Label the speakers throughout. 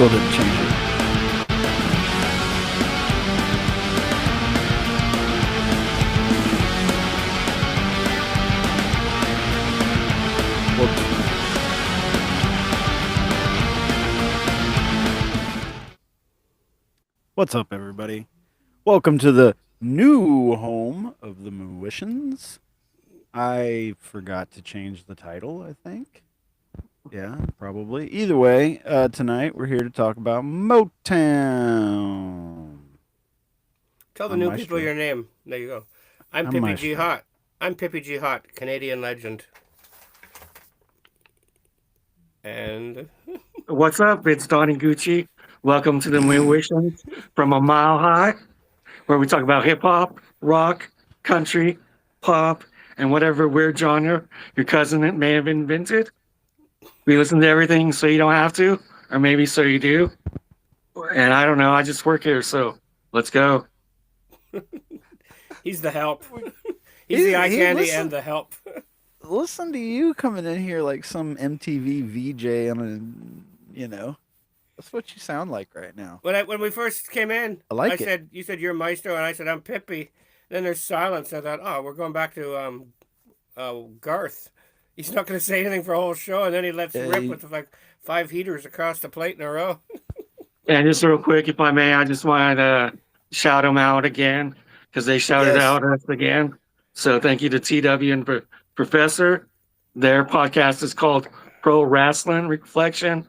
Speaker 1: still didn't change it. Whoops. What's up, everybody? Welcome to the new home of the Mooishans. I forgot to change the title, I think. Yeah, probably. Either way, tonight we're here to talk about Motown.
Speaker 2: Tell the
Speaker 1: I'm
Speaker 2: new people
Speaker 1: Maestro.
Speaker 2: your name. There you go. I'm
Speaker 1: I'm
Speaker 2: Pippi G.
Speaker 1: Maestro.
Speaker 2: Hot. I'm Pippi G. Hot, Canadian legend. And
Speaker 3: What's up? It's Donnie Gucci. Welcome to the Musicians from a Mile High, where we talk about hip hop, rock, country, pop, and whatever weird genre your cousin may have invented. We listen to everything so you don't have to, or maybe so you do. And I don't know, I just work here, so let's go.
Speaker 2: he's the help. He's the eye candy
Speaker 1: listen,
Speaker 2: and the help.
Speaker 1: listen to you coming in here like some MTV VJ on a, that's what you sound like right now.
Speaker 2: When we first came in,
Speaker 1: I like it.
Speaker 2: You said you're Maestro, and I said I'm Pippi. Then there's silence. I thought, oh, we're going back to Garth. He's not going to say anything for a whole show, and then he lets rip with like 5 heaters across the plate in a row.
Speaker 3: And just real quick, if I may, I just wanted to shout them out again because they shouted
Speaker 1: Yes.
Speaker 3: out us again. So thank you to TW and Professor. Their podcast is called Pro Wrestling Reflection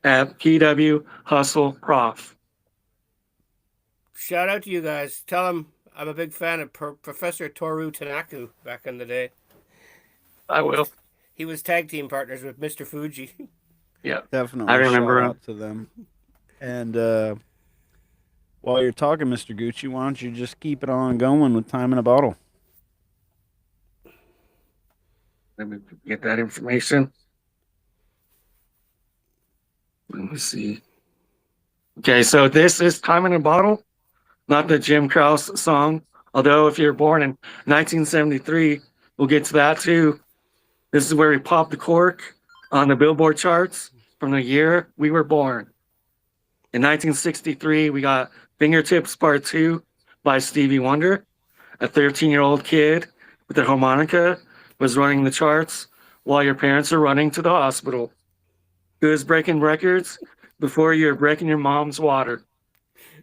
Speaker 3: at PW Hustle Prof.
Speaker 2: Shout out to you guys. Tell him I'm a big fan of Professor Toru Tanaku back in the day.
Speaker 3: I will.
Speaker 2: He was tag team partners with Mr. Fuji.
Speaker 3: Yeah,
Speaker 1: Definitely.
Speaker 3: I remember
Speaker 1: shout
Speaker 3: him.
Speaker 1: out to them. And while you're talking, Mr. Gucci, why don't you just keep it on going with Time in a Bottle?
Speaker 3: Let me get that information. Let me see. Okay, so this is Time in a Bottle, not the Jim Krause song. Although if you're born in 1973, we'll get to that too. This is where we popped the cork on the Billboard charts from the year we were born. In 1963, we got Fingertips Part 2 by Stevie Wonder. A 13-year-old kid with a harmonica was running the charts while your parents are running to the hospital. Who is breaking records before you're breaking your mom's water?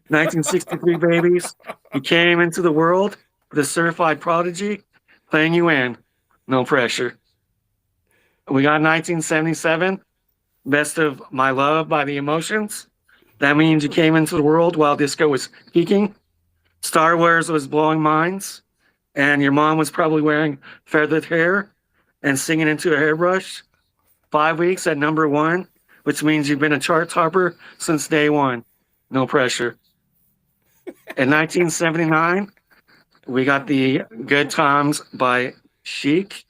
Speaker 3: 1963 babies, you came into the world with a certified prodigy playing you in. No pressure. We got 1977, Best of My Love by The Emotions. That means you came into the world while disco was peaking. Star Wars was blowing minds, and your mom was probably wearing feathered hair and singing into a hairbrush. 5 weeks at number 1, which means you've been a chart topper since day 1. No pressure. In 1979, we got the Good Times by Chic,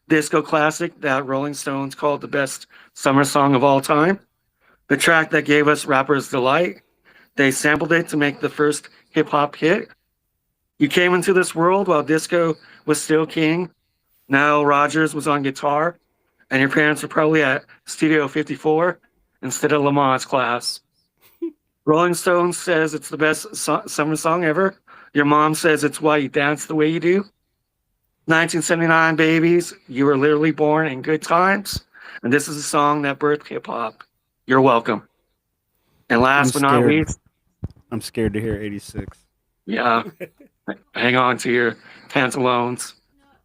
Speaker 3: disco classic that Rolling Stones called the best summer song of all time. The track that gave us Rapper's Delight. They sampled it to make the first hip hop hit. You came into this world while disco was still king. Nile Rodgers was on guitar, and your parents were probably at Studio 54 instead of Lamont's class. Rolling Stones says it's the best summer song ever. Your mom says it's why you dance the way you do. 1979 babies, you were literally born in good times, and this is a song that birthed hip hop. You're welcome. And last but not least,
Speaker 1: I'm scared to hear 86.
Speaker 3: yeah, hang on to your pantaloons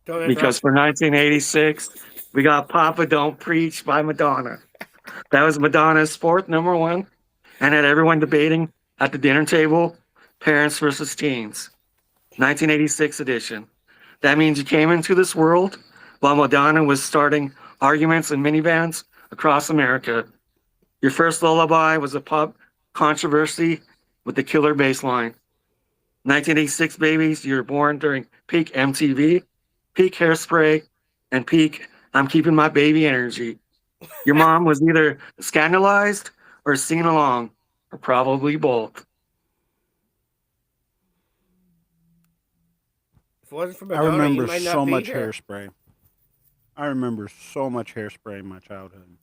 Speaker 2: Don't
Speaker 3: because for 1986, we got Papa Don't Preach by Madonna. That was Madonna's 4th number 1 and had everyone debating at the dinner table, parents versus teens. 1986 edition. That means you came into this world while Madonna was starting arguments in minivans across America. Your first lullaby was a pop controversy with the killer bass line. 1986 babies, you were born during peak MTV, peak Hairspray, and peak I'm keeping my baby energy. Your mom was either scandalized or singing along, or probably both.
Speaker 2: If it wasn't for
Speaker 1: I
Speaker 2: Madonna, you
Speaker 1: remember
Speaker 2: might not
Speaker 1: so
Speaker 2: be
Speaker 1: much
Speaker 2: here.
Speaker 1: hairspray. I remember so much hairspray in my childhood.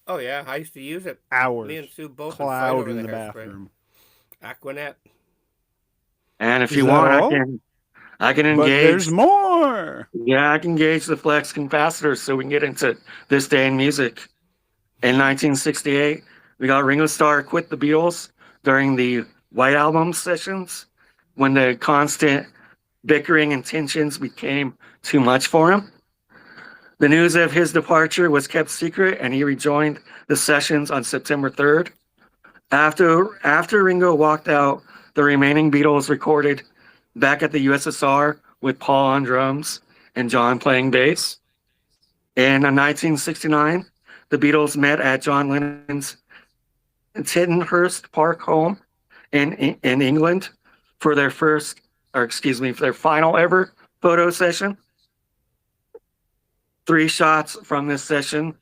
Speaker 2: Oh yeah, I used to use it. Me and
Speaker 1: Hours.
Speaker 2: Sue both would fight
Speaker 1: Cloud
Speaker 2: over
Speaker 1: in
Speaker 2: the
Speaker 1: the
Speaker 2: hairspray.
Speaker 1: bathroom.
Speaker 2: Aquanet.
Speaker 3: And if
Speaker 1: Is
Speaker 3: you
Speaker 1: that
Speaker 3: want,
Speaker 1: all?
Speaker 3: I can
Speaker 1: But
Speaker 3: engage.
Speaker 1: there's more.
Speaker 3: Yeah, I can engage the flex capacitors so we can get into this day in music. In 1968, we got Ringo Starr quit the Beatles during the White Album sessions when the constant bickering and tensions became too much for him. The news of his departure was kept secret, and he rejoined the sessions on September 3rd. After Ringo walked out, the remaining Beatles recorded back at the USSR with Paul on drums and John playing bass. In 1969, the Beatles met at John Lennon's Tittenhurst Park home in England for their for their final ever photo session. 3 shots from this session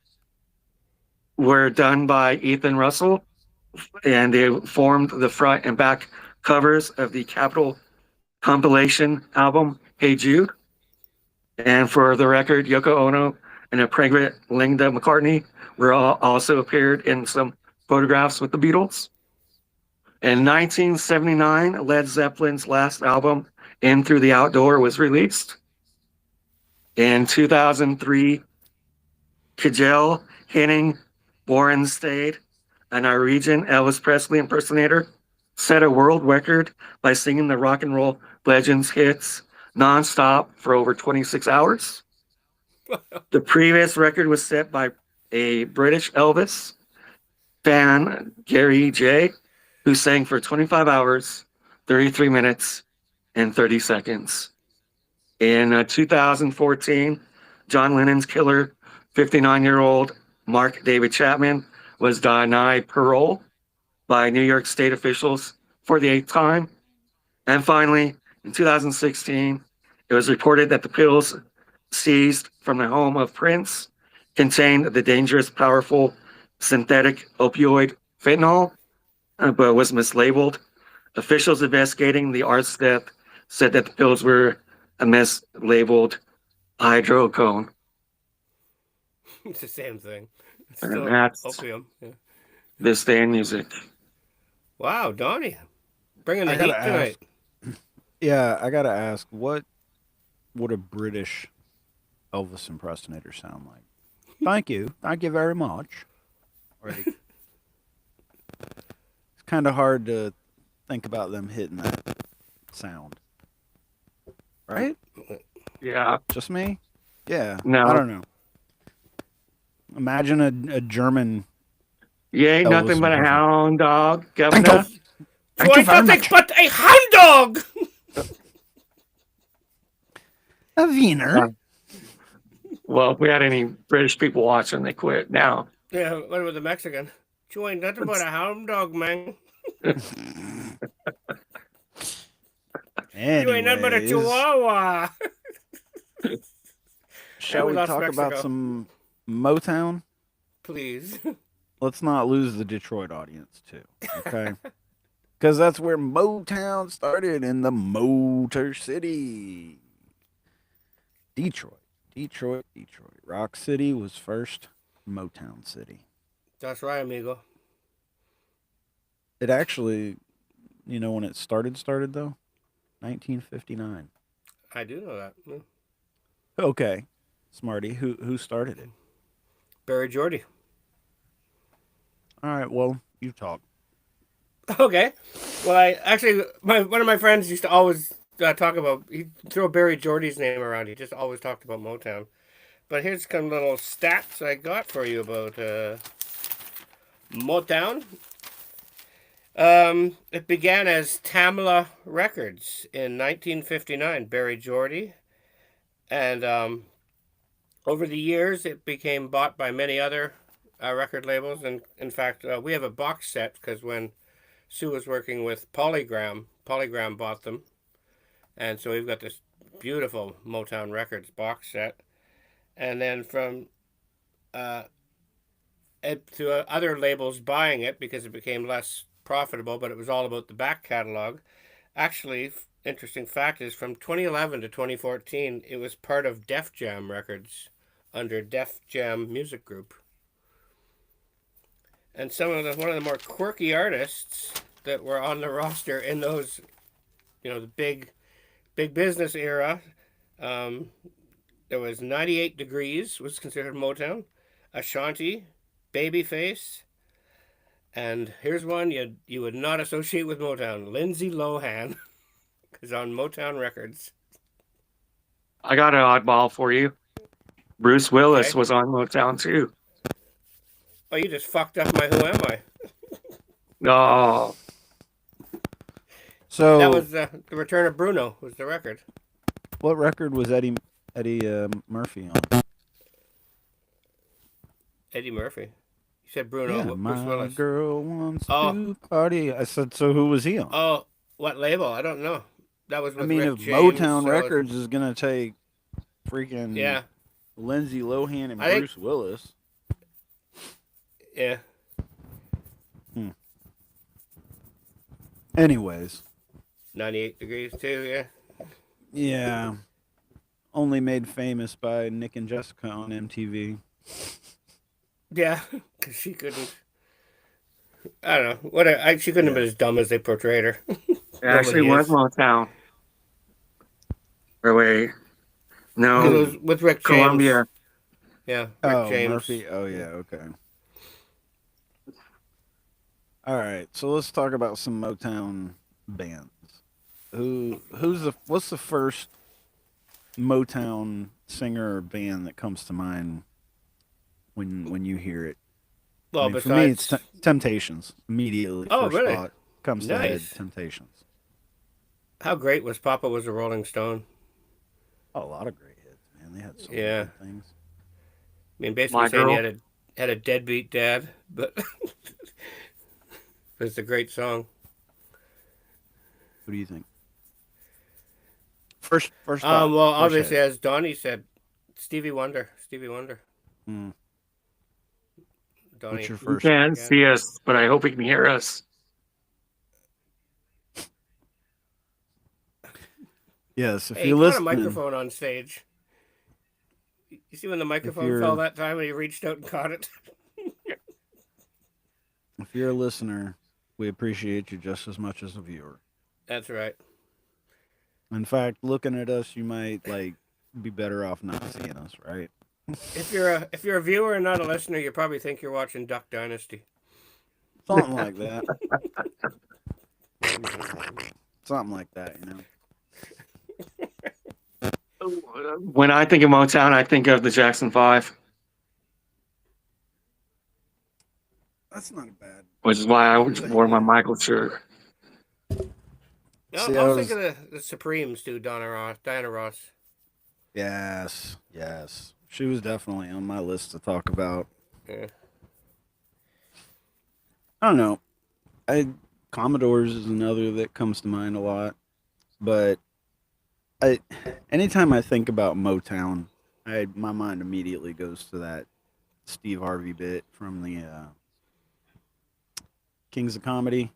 Speaker 3: were done by Ethan Russell, and they formed the front and back covers of the Capitol compilation album Hey Jude. And for the record, Yoko Ono and a pregnant Linda McCartney were also appeared in some photographs with the Beatles. In 1979, Led Zeppelin's last album, In Through the Outdoor, was released. In 2003, Kjell Henning Borenstad, a Norwegian Elvis Presley impersonator, set a world record by singing the rock and roll legends hits nonstop for over 26 hours. The previous record was set by a British Elvis fan, Gary J., who sang for 25 hours, 33 minutes, and 30 seconds. In 2014, John Lennon's killer, 59-year-old Mark David Chapman, was denied parole by New York state officials for the 8th time. And finally, in 2016, it was reported that the pills seized from the home of Prince contained the dangerous, powerful synthetic opioid fentanyl, but was mislabeled. Officials investigating the artist's death said that the pills were a mislabeled hydrocone.
Speaker 2: It's the same thing. It's
Speaker 3: And
Speaker 2: still
Speaker 3: that's
Speaker 2: opium. Yeah.
Speaker 3: this day in music.
Speaker 2: Wow, Donnie, bringing the
Speaker 1: I gotta
Speaker 2: heat tonight.
Speaker 1: ask. Yeah, I gotta ask. What would a British Elvis impersonator sound like? Thank you very much. Like, it's kind of hard to think about them hitting that sound, right?
Speaker 3: Yeah.
Speaker 1: Just me? Yeah, I
Speaker 3: No.
Speaker 1: don't know. Imagine a German
Speaker 3: You ain't
Speaker 1: Elvis
Speaker 3: nothing but a
Speaker 1: impersonator.
Speaker 3: hound dog,
Speaker 1: Thank you.
Speaker 3: governor.
Speaker 2: You
Speaker 1: Thank you
Speaker 2: ain't
Speaker 1: very
Speaker 2: nothing
Speaker 1: much.
Speaker 2: but a hound dog.
Speaker 1: A wiener.
Speaker 3: Well, if we had any British people watching, they quit now.
Speaker 2: Yeah, what about the Mexican? You ain't nothing but a hound dog, man. You ain't nothing but a
Speaker 1: Anyways,
Speaker 2: chihuahua.
Speaker 1: shall
Speaker 2: we
Speaker 1: we
Speaker 2: lost
Speaker 1: talk about
Speaker 2: Mexico.
Speaker 1: some Motown?
Speaker 2: Please.
Speaker 1: Let's not lose the Detroit audience too, okay? Because that's where Motown started, in the Motor City. Detroit. Detroit. Rock City was first Motown City.
Speaker 2: That's right, amigo.
Speaker 1: It actually, when it started though? 1959.
Speaker 2: I do know that. Yeah.
Speaker 1: Okay, Smarty, who started it?
Speaker 2: Barry Jordy.
Speaker 1: All right, well, you talk.
Speaker 2: Okay. Well, I actually, one of my friends used to always talk about, he'd throw Barry Jordy's name around. He just always talked about Motown. But here's some little stats I got for you about Motown. It began as Tamla Records in 1959, Barry Jordy. And over the years, it became bought by many other record labels. And in fact, we have a box set because when Sue was working with Polygram bought them. And so we've got this beautiful Motown Records box set. And then from to other labels buying it because it became less profitable, but it was all about the back catalog. Actually, interesting fact is from 2011 to 2014, it was part of Def Jam Records under Def Jam Music Group. And one of the more quirky artists that were on the roster in those, the big business era. Um, there was 98 Degrees was considered Motown, Ashanti, Babyface, and here's one you would not associate with Motown. Lindsay Lohan is on Motown Records.
Speaker 3: I got an oddball for you. Bruce Willis
Speaker 2: Okay.
Speaker 3: was on Motown too.
Speaker 2: Oh, you just fucked up my Who Am I?
Speaker 3: Oh,
Speaker 2: That
Speaker 1: So,
Speaker 2: was the Return of Bruno was the record.
Speaker 1: what record was Eddie Murphy on?
Speaker 2: Eddie Murphy. You said Bruno.
Speaker 1: Yeah,
Speaker 2: Bruce
Speaker 1: my
Speaker 2: Willis.
Speaker 1: girl wants
Speaker 2: Oh,
Speaker 1: to party. I said, so who was he on?
Speaker 2: oh, what label? I don't know. That was
Speaker 1: I
Speaker 2: with
Speaker 1: mean,
Speaker 2: Rick
Speaker 1: if
Speaker 2: James.
Speaker 1: Motown
Speaker 2: So
Speaker 1: Records is gonna take freaking
Speaker 2: yeah,
Speaker 1: Lindsay Lohan and
Speaker 2: I think
Speaker 1: Bruce Willis,
Speaker 2: yeah.
Speaker 1: anyways,
Speaker 2: 98 Degrees too. Yeah.
Speaker 1: yeah, only made famous by Nick and Jessica on MTV.
Speaker 2: Yeah, because she couldn't. I don't know. She couldn't have
Speaker 1: Yeah.
Speaker 2: been as dumb as they portrayed her.
Speaker 3: it actually
Speaker 2: Nobody
Speaker 3: was
Speaker 2: is.
Speaker 3: Motown. Or wait,
Speaker 2: Because it
Speaker 3: no,
Speaker 2: was with Rick James.
Speaker 3: Columbia.
Speaker 2: Yeah, Rick
Speaker 1: Oh,
Speaker 2: James.
Speaker 1: Murphy. Oh, yeah. Okay. All right. So let's talk about some Motown bands. What's the first Motown singer or band that comes to mind when you hear it? I
Speaker 2: Well,
Speaker 1: mean, for me, it's
Speaker 2: besides.
Speaker 1: Temptations. Immediately,
Speaker 2: Oh,
Speaker 1: first
Speaker 2: really?
Speaker 1: thought comes to head.
Speaker 2: Nice.
Speaker 1: Temptations.
Speaker 2: How great was Papa Was a Rolling Stone?
Speaker 1: Oh, a lot of great hits, man. They had so many
Speaker 2: Yeah.
Speaker 1: good things.
Speaker 2: I mean, basically
Speaker 3: My
Speaker 2: saying
Speaker 3: Girl.
Speaker 2: had a deadbeat dad, but it's a great song.
Speaker 1: What do you think? First thought.
Speaker 2: Well,
Speaker 1: First
Speaker 2: obviously,
Speaker 1: head.
Speaker 2: as Donnie said, Stevie Wonder. Stevie Wonder.
Speaker 1: Hmm. What's
Speaker 2: Donnie.
Speaker 1: your
Speaker 3: You
Speaker 1: first?
Speaker 3: can't
Speaker 2: Yeah.
Speaker 3: see us, but I hope you can hear us.
Speaker 1: Yes, if
Speaker 2: Hey,
Speaker 1: you're
Speaker 2: you put a
Speaker 1: listening,
Speaker 2: microphone on stage. You see when the
Speaker 1: if
Speaker 2: microphone fell
Speaker 1: you're
Speaker 2: that time and he reached out and caught it?
Speaker 1: if you're a listener, we appreciate you just as much as a viewer.
Speaker 2: That's right.
Speaker 1: In fact, looking at us, you might be better off not seeing us, right?
Speaker 2: If you're a viewer and not a listener, you probably think you're watching Duck Dynasty.
Speaker 1: Something like that. Something like that, you know.
Speaker 3: When I think of Motown, I think of the Jackson 5,
Speaker 1: That's not a bad.
Speaker 3: which is why I wore my Michael shirt.
Speaker 1: See,
Speaker 2: I was thinking of the Supremes too, Diana Ross.
Speaker 1: Yes, yes. She was definitely on my list to talk about.
Speaker 2: Yeah.
Speaker 1: I don't know. Commodores is another that comes to mind a lot, but anytime I think about Motown, my mind immediately goes to that Steve Harvey bit from the Kings of Comedy,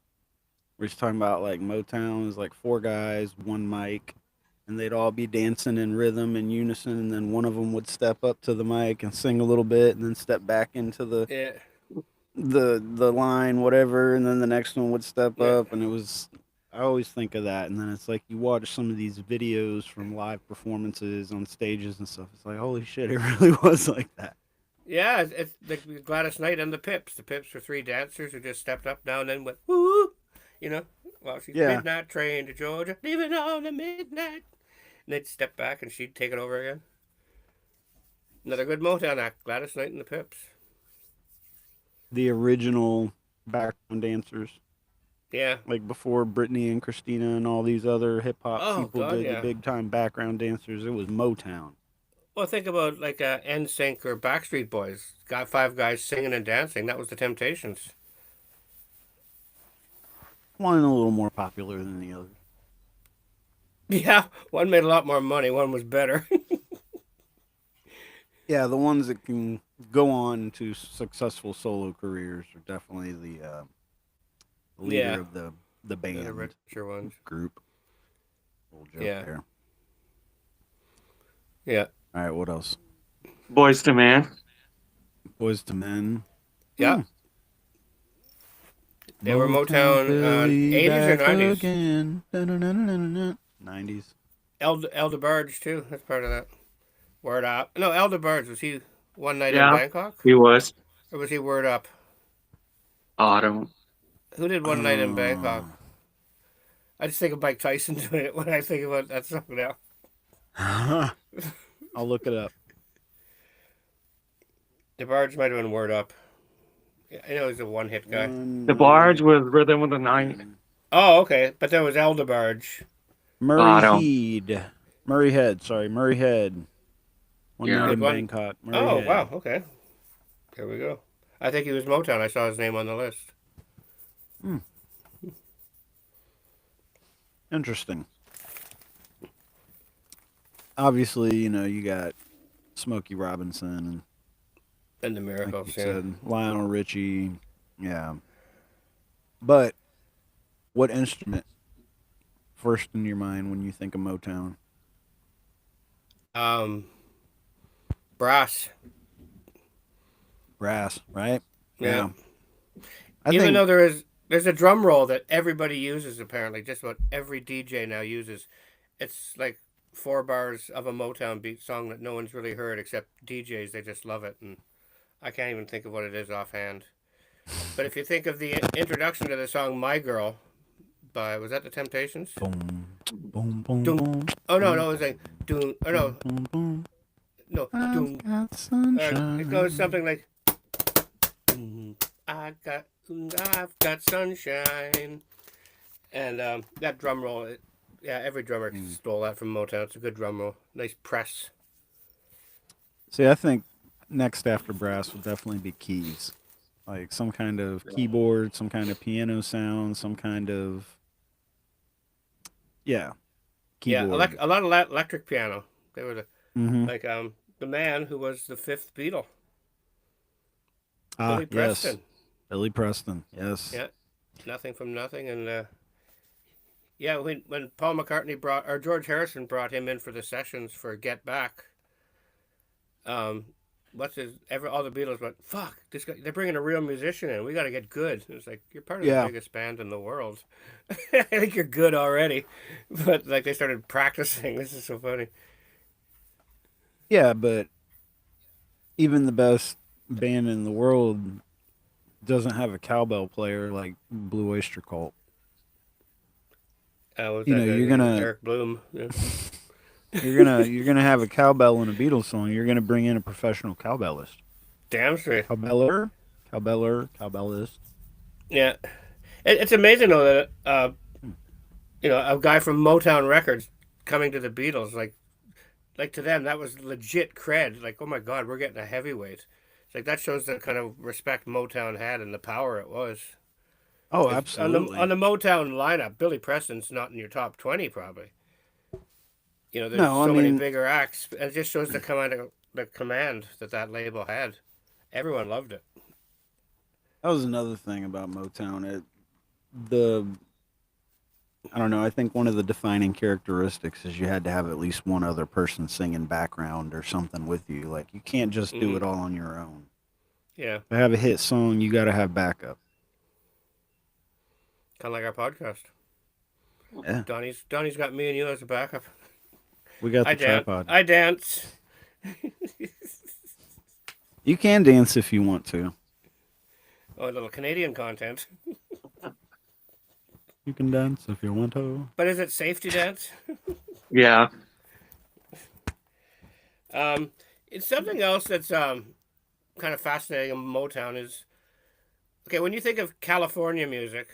Speaker 1: where he's talking about like Motown is like four guys, one mic, and they'd all be dancing in rhythm and unison, and then one of them would step up to the mic and sing a little bit, and then step back into
Speaker 2: Yeah.
Speaker 1: the line, whatever, and then the next one would step
Speaker 2: Yeah.
Speaker 1: up, and it was. I always think of that, and then it's like you watch some of these videos from live performances on stages and stuff. It's like, holy shit, it really was like that.
Speaker 2: Yeah, it's like Gladys Knight and the Pips. The Pips were three dancers who just stepped up now and then went woo, while she's
Speaker 1: Yeah,
Speaker 2: midnight train to Georgia, leaving on the midnight. And they'd step back and she'd take it over again. Another good Motown act, Gladys Knight and the Pips.
Speaker 1: the original background dancers,
Speaker 2: Yeah.
Speaker 1: like before Britney and Christina and all these other hip hop
Speaker 2: Oh
Speaker 1: people
Speaker 2: God,
Speaker 1: did the
Speaker 2: yeah.
Speaker 1: big time background dancers. It was Motown.
Speaker 2: Well, think about like NSYNC or Backstreet Boys. Got five guys singing and dancing. That was the Temptations.
Speaker 1: One a little more popular than the other.
Speaker 2: Yeah, one made a lot more money. One was better.
Speaker 1: Yeah, the ones that can go on to successful solo careers are definitely the leader
Speaker 2: Yeah,
Speaker 1: of the
Speaker 2: the
Speaker 1: band
Speaker 2: richer ones.
Speaker 1: group. Little joke
Speaker 2: Yeah.
Speaker 1: there.
Speaker 2: Yeah.
Speaker 1: All right, what else?
Speaker 3: Boys to Man.
Speaker 1: Boys to Men.
Speaker 2: Yeah.
Speaker 1: Hmm.
Speaker 2: They were Motown
Speaker 1: Philly
Speaker 2: 80s or
Speaker 1: back
Speaker 2: 90s.
Speaker 1: again. 90s.
Speaker 2: Elder Barge too. That's part of that. Word Up. No, Elder Barge, was he One Night in
Speaker 3: Yeah,
Speaker 2: Bangkok,
Speaker 3: he was.
Speaker 2: or was he Word Up?
Speaker 3: Autumn.
Speaker 2: Who did One Night in Bangkok?
Speaker 1: Oh.
Speaker 2: I just think of Mike Tyson doing it when I think about that song now.
Speaker 1: I'll look it up.
Speaker 2: The Barge might have been Word Up. Yeah, I know he's a one-hit guy.
Speaker 3: The Barge was Rhythm of the Night.
Speaker 2: Oh, okay. But there was Elder Barge.
Speaker 1: Murray
Speaker 3: Autumn.
Speaker 1: Head. Murray Head. Sorry, Murray Head. One
Speaker 3: Yeah.
Speaker 1: night in
Speaker 2: Did one-
Speaker 1: Bangkok. Murray
Speaker 2: Oh,
Speaker 1: Head.
Speaker 2: wow. Okay. There we go. I think he was Motown. I saw his name on the list.
Speaker 1: Interesting. Obviously, you got Smokey Robinson and
Speaker 2: And the
Speaker 1: like
Speaker 2: Miracles,
Speaker 1: you
Speaker 2: yeah.
Speaker 1: said, Lionel Richie. Yeah. But what instrument first in your mind when you think of Motown?
Speaker 2: Brass.
Speaker 1: Brass, right?
Speaker 2: Yeah.
Speaker 1: I
Speaker 2: Even
Speaker 1: think
Speaker 2: though there's a drum roll that everybody uses, apparently, just about every DJ now uses. It's like 4 bars of a Motown beat song that no one's really heard except DJs. They just love it, and I can't even think of what it is offhand. But if you think of the introduction to the song "My Girl" by, was that the Temptations?
Speaker 1: boom, boom, boom,
Speaker 2: Doom.
Speaker 1: boom.
Speaker 2: Oh no, it was like doom. Or no,
Speaker 1: Boom, boom.
Speaker 2: no,
Speaker 1: I've
Speaker 2: doom.
Speaker 1: got sunshine.
Speaker 2: It goes something like, I've got sunshine, and that drum roll. Every drummer stole that from Motown. It's a good drum roll. Nice press.
Speaker 1: See, I think next after brass would definitely be keys. Like some kind of keyboard, some kind of piano sound, some kind of keyboard.
Speaker 2: Yeah, a lot of electric piano. They were
Speaker 1: Mm-hmm.
Speaker 2: like the man who was the 5th Beatle,
Speaker 1: Ah,
Speaker 2: Billy
Speaker 1: yes.
Speaker 2: Preston.
Speaker 1: Billy Preston. Yes.
Speaker 2: Yeah, nothing from nothing, and yeah, when Paul McCartney or George Harrison brought him in for the sessions for Get Back, all the Beatles went, fuck, this guy, they're bringing a real musician in. We got to get good. It's like, you're part of
Speaker 1: Yeah.
Speaker 2: the biggest band in the world. I think you're good already, but like they started practicing. This is so funny.
Speaker 1: Yeah, but even the best band in the world doesn't have a cowbell player like Blue Oyster Cult.
Speaker 2: Was
Speaker 1: You know,
Speaker 2: that
Speaker 1: you're gonna-
Speaker 2: Eric Bloom. Yeah.
Speaker 1: You're gonna have a cowbell in a Beatles song. You're gonna bring in a professional cowbellist.
Speaker 2: Damn straight.
Speaker 1: Cowbellist.
Speaker 2: Yeah, it's amazing though that a guy from Motown Records coming to the Beatles, like to them that was legit cred. Like, oh my God, we're getting a heavyweight. It's like that shows the kind of respect Motown had and the power it was.
Speaker 1: Oh,
Speaker 2: If-
Speaker 1: absolutely.
Speaker 2: On the Motown lineup, Billy Preston's not in your top 20 probably. There's
Speaker 1: No, I
Speaker 2: so many
Speaker 1: mean-
Speaker 2: bigger acts, and it just shows the command that label had. Everyone loved it.
Speaker 1: That was another thing about Motown. I don't know. I think one of the defining characteristics is you had to have at least one other person singing background or something with you. Like you can't just do it all on your own.
Speaker 2: Yeah,
Speaker 1: To have a hit song, you got to have backup.
Speaker 2: kind of like our podcast.
Speaker 1: Yeah,
Speaker 2: Donnie's got me and you as a backup.
Speaker 1: we got the tripod.
Speaker 2: I dance.
Speaker 1: You can dance if you want to.
Speaker 2: Oh, a little Canadian content.
Speaker 1: You can dance if you want to.
Speaker 2: But is it safe to dance?
Speaker 3: Yeah.
Speaker 2: It's something else that's kind of fascinating in Motown is, okay, when you think of California music,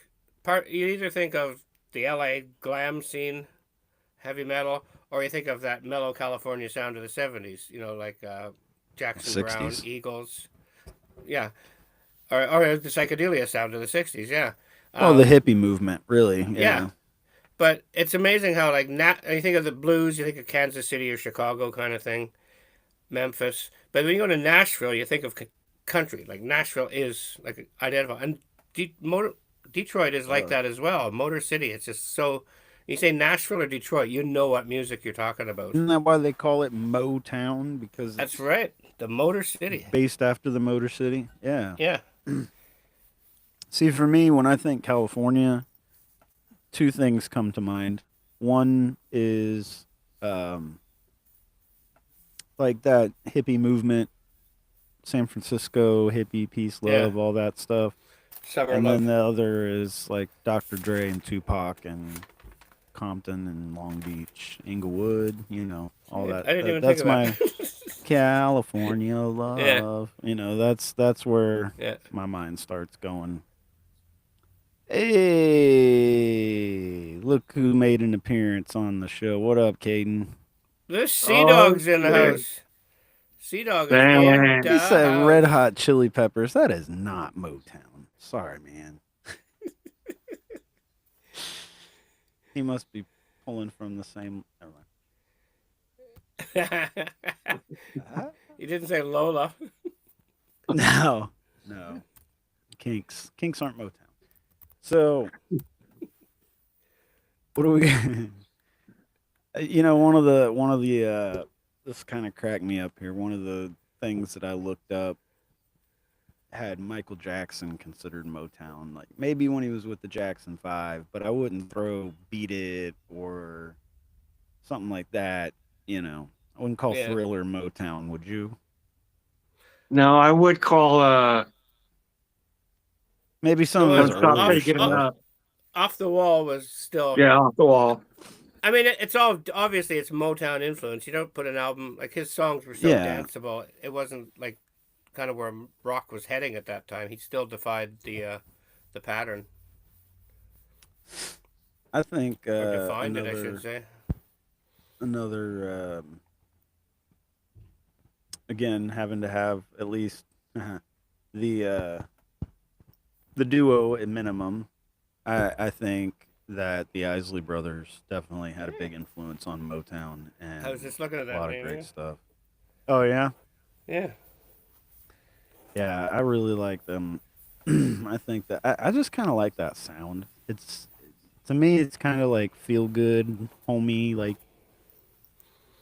Speaker 2: you either think of the LA glam scene, heavy metal, or you think of that mellow California sound of the 70s, like Jackson Brown,
Speaker 1: 60s.
Speaker 2: Eagles. Yeah. Or the psychedelia sound of the 60s, yeah.
Speaker 1: Oh, the hippie movement, really.
Speaker 2: Yeah. But it's amazing how, like, you think of the blues, you think of Kansas City or Chicago kind of thing, Memphis. But when you go to Nashville, you think of country. Like, Nashville is, like, identified. And Detroit is like that as well. Motor City, it's just so... You say Nashville or Detroit, you know what music you're talking about.
Speaker 1: Isn't that why they call it Motown? Because
Speaker 2: That's
Speaker 1: it's
Speaker 2: right. The Motor City.
Speaker 1: based after the Motor City. Yeah.
Speaker 2: Yeah.
Speaker 1: See, for me, when I think California, two things come to mind. One is um, like that hippie movement, San Francisco, hippie, peace,
Speaker 2: Yeah,
Speaker 1: love, all that stuff.
Speaker 2: summer
Speaker 1: And then
Speaker 2: love.
Speaker 1: the other is like Dr. Dre and Tupac and Compton and Long Beach, Inglewood, all
Speaker 2: I
Speaker 1: that.
Speaker 2: didn't
Speaker 1: that
Speaker 2: even think
Speaker 1: that's
Speaker 2: of
Speaker 1: my
Speaker 2: that.
Speaker 1: California
Speaker 2: Yeah,
Speaker 1: love. That's where
Speaker 2: yeah.
Speaker 1: my mind starts going. Hey, look who made an appearance on the show. What up, Caden?
Speaker 2: There's Sea
Speaker 3: Oh,
Speaker 2: Dog's in the
Speaker 3: shit.
Speaker 2: house. Sea Dog is in
Speaker 3: Dang.
Speaker 1: He
Speaker 2: the
Speaker 1: said Red
Speaker 2: house.
Speaker 1: Hot Chili Peppers. That is not Motown. Sorry, man. He must be pulling from the same. Never mind.
Speaker 2: You didn't say Lola.
Speaker 1: No, no. Kinks aren't Motown. So, what do we? This kind of cracked me up here. One of the things that I looked up had Michael Jackson considered Motown, like maybe when he was with the Jackson Five, but I wouldn't throw Beat It or something like that. I wouldn't call
Speaker 2: Yeah.
Speaker 1: Thriller Motown, would you?
Speaker 3: No, I would call
Speaker 1: Maybe some
Speaker 2: No,
Speaker 1: of his
Speaker 3: Don't Stop
Speaker 1: earlier
Speaker 3: Taking It
Speaker 2: off,
Speaker 1: stuff.
Speaker 3: Up.
Speaker 2: off the Wall was still.
Speaker 3: Yeah, Off the Wall.
Speaker 2: I mean, it's all obviously it's Motown influence. You don't put an album like his songs were so
Speaker 1: Yeah,
Speaker 2: danceable. It wasn't like kind of where rock was heading at that time. He still defied the pattern
Speaker 1: I think
Speaker 2: or defined it, I should say.
Speaker 1: another again having to have at least the the duo at minimum. I think that the Isley Brothers definitely had a big influence on Motown
Speaker 2: I was
Speaker 1: and
Speaker 2: just looking at
Speaker 1: a
Speaker 2: that
Speaker 1: lot of
Speaker 2: name.
Speaker 1: great stuff. Oh yeah,
Speaker 2: Yeah.
Speaker 1: yeah. I really like them. I think that I just kind of like that sound. It's to me, it's kind of like feel good, homey. Like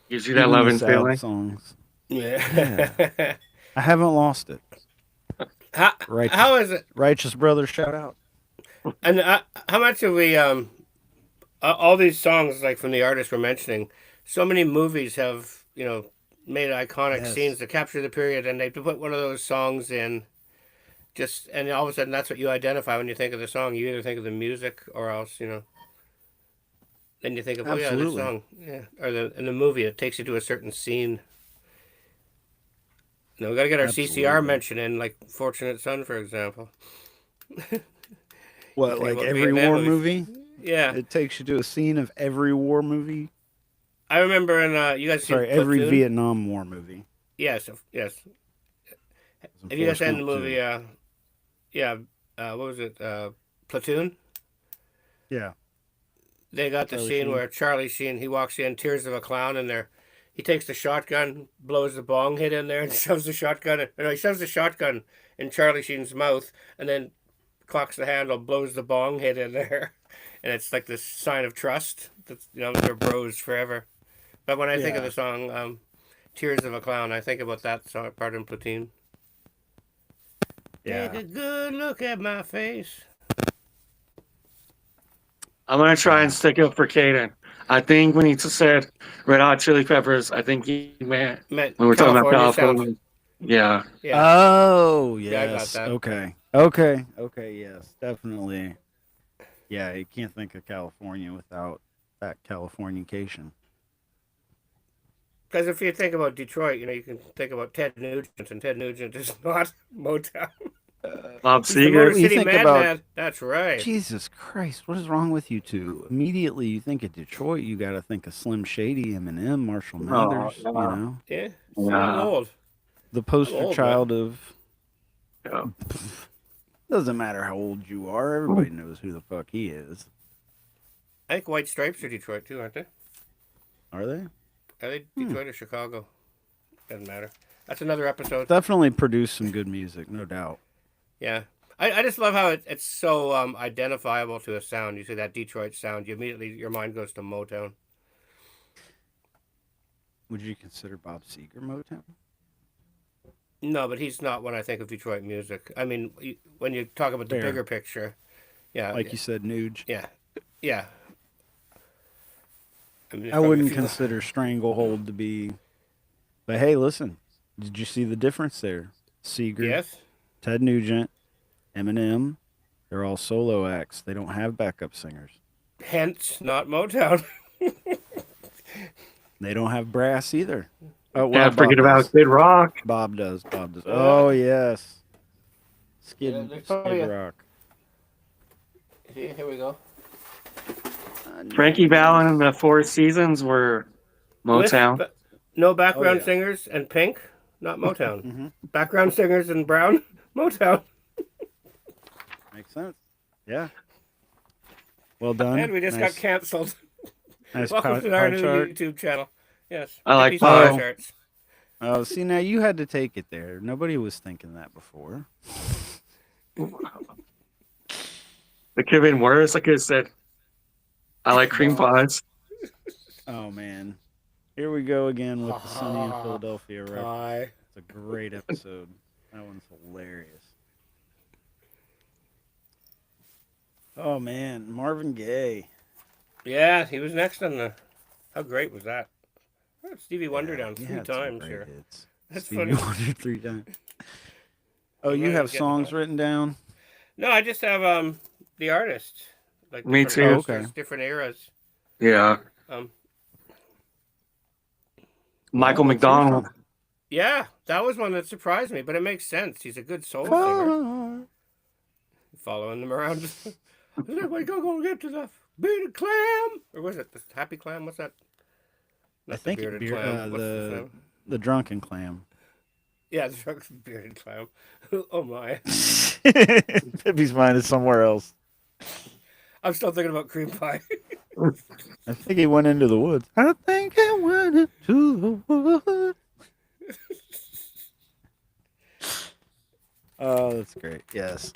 Speaker 3: Gives you that
Speaker 1: even the
Speaker 3: loving
Speaker 1: sad
Speaker 3: feeling.
Speaker 1: songs. Yeah,
Speaker 2: Yeah.
Speaker 1: I haven't lost it.
Speaker 2: how
Speaker 1: Righteous,
Speaker 2: how is it?
Speaker 1: righteous brothers, shout out.
Speaker 2: And how much have we all these songs like from the artists we're mentioning? So many movies have made iconic
Speaker 1: Yes,
Speaker 2: scenes to capture the period, and they put one of those songs in. Just and all of a sudden, that's what you identify when you think of the song. You either think of the music, or else then you think of, oh yeah, this
Speaker 1: absolutely,
Speaker 2: song, yeah, or in the movie it takes you to a certain scene. We got to get our CCR
Speaker 1: absolutely.
Speaker 2: mention in, like Fortunate Son, for example. You
Speaker 1: What,
Speaker 2: think
Speaker 1: like
Speaker 2: about
Speaker 1: every
Speaker 2: Vietnam
Speaker 1: war
Speaker 2: movies.
Speaker 1: movie?
Speaker 2: Yeah,
Speaker 1: It takes you to a scene of every war movie.
Speaker 2: I remember in you guys seen
Speaker 1: Sorry, every
Speaker 2: Platoon?
Speaker 1: Vietnam War movie.
Speaker 2: Yes, yes.
Speaker 1: 'Cause
Speaker 2: Have you guys
Speaker 1: Forrest
Speaker 2: seen the
Speaker 1: Gump
Speaker 2: movie?
Speaker 1: too.
Speaker 2: Yeah. What was it? Platoon.
Speaker 1: Yeah,
Speaker 2: They got the
Speaker 1: Charlie
Speaker 2: scene
Speaker 1: Sheen.
Speaker 2: where Charlie Sheen he walks in, tears of a clown, and there, he takes the shotgun, blows the bong hit in there, and shoves the shotgun. No, he shoves the shotgun in Charlie Sheen's mouth, and then cocks the handle, blows the bong hit in there, and it's like this sign of trust. That's they're bros forever. But when I think of the
Speaker 1: Yeah,
Speaker 2: song "Tears of a Clown," I think about that song part in Platoon. Take
Speaker 1: yeah,
Speaker 2: a good look at my face.
Speaker 3: I'm gonna try and
Speaker 1: yeah.
Speaker 3: stick up for Caden. I think when he said Red Hot Chili Peppers, I think he meant
Speaker 2: Meant
Speaker 3: when we're talking about
Speaker 2: California sound.
Speaker 3: California. Yeah.
Speaker 2: Yeah,
Speaker 1: Oh,
Speaker 2: yeah, I got
Speaker 1: yes.
Speaker 2: that.
Speaker 1: Okay. Okay. Okay. Yes. Definitely. Yeah, you can't think of California without that Californication.
Speaker 2: Because if you think about Detroit, you can think about Ted Nugent, and Ted Nugent is not Motown.
Speaker 3: Bob
Speaker 2: He's the Motor
Speaker 3: Seger.
Speaker 1: Well, you
Speaker 2: City
Speaker 1: think about
Speaker 2: Madman. That's right.
Speaker 1: Jesus Christ, what is wrong with you two? Immediately, you think of Detroit, you got to think of Slim Shady, Eminem, Marshall
Speaker 3: Oh,
Speaker 1: Mathers.
Speaker 3: yeah.
Speaker 2: Yeah. See, I'm
Speaker 3: Yeah.
Speaker 2: old.
Speaker 1: The
Speaker 2: I'm
Speaker 1: poster
Speaker 2: old, man.
Speaker 1: child of.
Speaker 3: Yeah.
Speaker 1: Doesn't matter how old you are, everybody knows who the fuck he is.
Speaker 2: I think White Stripes are Detroit too, aren't they?
Speaker 1: Are they?
Speaker 2: Are they
Speaker 1: Hmm.
Speaker 2: Detroit or Chicago? Doesn't matter. That's another episode.
Speaker 1: Definitely produced some good music, no doubt.
Speaker 2: Yeah. I just love how it's so identifiable to a sound. You see that Detroit sound, your mind goes to Motown.
Speaker 1: Would you consider Bob Seger Motown?
Speaker 2: No, but he's not when I think of Detroit music. I mean, when you talk about the
Speaker 1: Fair.
Speaker 2: bigger picture, yeah,
Speaker 1: Like you said, Nuge.
Speaker 2: yeah, yeah. I mean,
Speaker 1: I wouldn't consider Stranglehold to be. But hey, listen. Did you see the difference there? Seeger,
Speaker 2: Yes,
Speaker 1: Ted Nugent, Eminem, they're all solo acts. They don't have backup singers.
Speaker 2: hence not Motown.
Speaker 1: They don't have brass either. Oh, well,
Speaker 3: Can't forget
Speaker 1: Bob
Speaker 3: about
Speaker 1: does.
Speaker 3: Kid Rock.
Speaker 1: Bob does. Bob does.
Speaker 2: Yeah.
Speaker 1: Oh, yes.
Speaker 2: Yeah,
Speaker 1: Skid,
Speaker 2: there's probably
Speaker 1: Skid
Speaker 2: a-
Speaker 1: Rock.
Speaker 2: See, here we go.
Speaker 3: Frankie Valli and the Four Seasons were Motown.
Speaker 2: With no background
Speaker 1: Oh, yeah.
Speaker 2: singers and Pink, not Motown.
Speaker 1: Mm-hmm.
Speaker 2: Background singers and Brown, Motown.
Speaker 1: Makes sense. Yeah. Well done.
Speaker 2: And we just
Speaker 1: nice,
Speaker 2: got canceled.
Speaker 1: nice
Speaker 2: Welcome
Speaker 1: pie,
Speaker 2: to our
Speaker 1: pie
Speaker 2: new
Speaker 1: chart.
Speaker 2: YouTube channel. Yes.
Speaker 3: I like
Speaker 2: Hippie
Speaker 3: pie.
Speaker 2: pie charts.
Speaker 1: Oh, see, now you had to take it there. Nobody was thinking that before.
Speaker 3: It could have been worse. I could have said, I like cream pies.
Speaker 1: Oh, man. Here we go again with the Sunny in Philadelphia reference.
Speaker 2: Pie.
Speaker 1: It's a great episode. That one's hilarious. Oh, man. Marvin Gaye.
Speaker 2: Yeah, he was next on the. How great was that? I had Stevie Wonder down
Speaker 1: he
Speaker 2: 3
Speaker 1: had some
Speaker 2: times
Speaker 1: great
Speaker 2: here.
Speaker 1: hits.
Speaker 2: That's
Speaker 1: Stevie
Speaker 2: funny.
Speaker 1: Wonder 3 times. Oh,
Speaker 2: I'm
Speaker 1: you
Speaker 2: gonna
Speaker 1: have
Speaker 2: get
Speaker 1: songs
Speaker 2: that.
Speaker 1: written down?
Speaker 2: No, I just have the artist. Like
Speaker 3: Me
Speaker 2: different
Speaker 3: too.
Speaker 2: artists,
Speaker 1: Okay.
Speaker 2: different eras.
Speaker 3: Yeah.
Speaker 2: Um,
Speaker 3: Michael
Speaker 1: Let's hear
Speaker 3: McDonald.
Speaker 1: some.
Speaker 2: yeah, that was one that surprised me, but it makes sense. He's a good soul singer.
Speaker 1: Far.
Speaker 2: Following them around. Is everybody go get to the bearded clam? Or was it the happy clam? What's that? Not
Speaker 1: I think
Speaker 2: the
Speaker 1: it
Speaker 2: bearded
Speaker 1: beer,
Speaker 2: clam. What's the clam?
Speaker 1: the drunken clam.
Speaker 2: Yeah, the drunk bearded clam. Oh my.
Speaker 1: Pippi's mind is somewhere else.
Speaker 2: I'm still thinking about cream pie.
Speaker 1: I think he went into the woods. I think he went into the woods. Oh, that's great. Yes.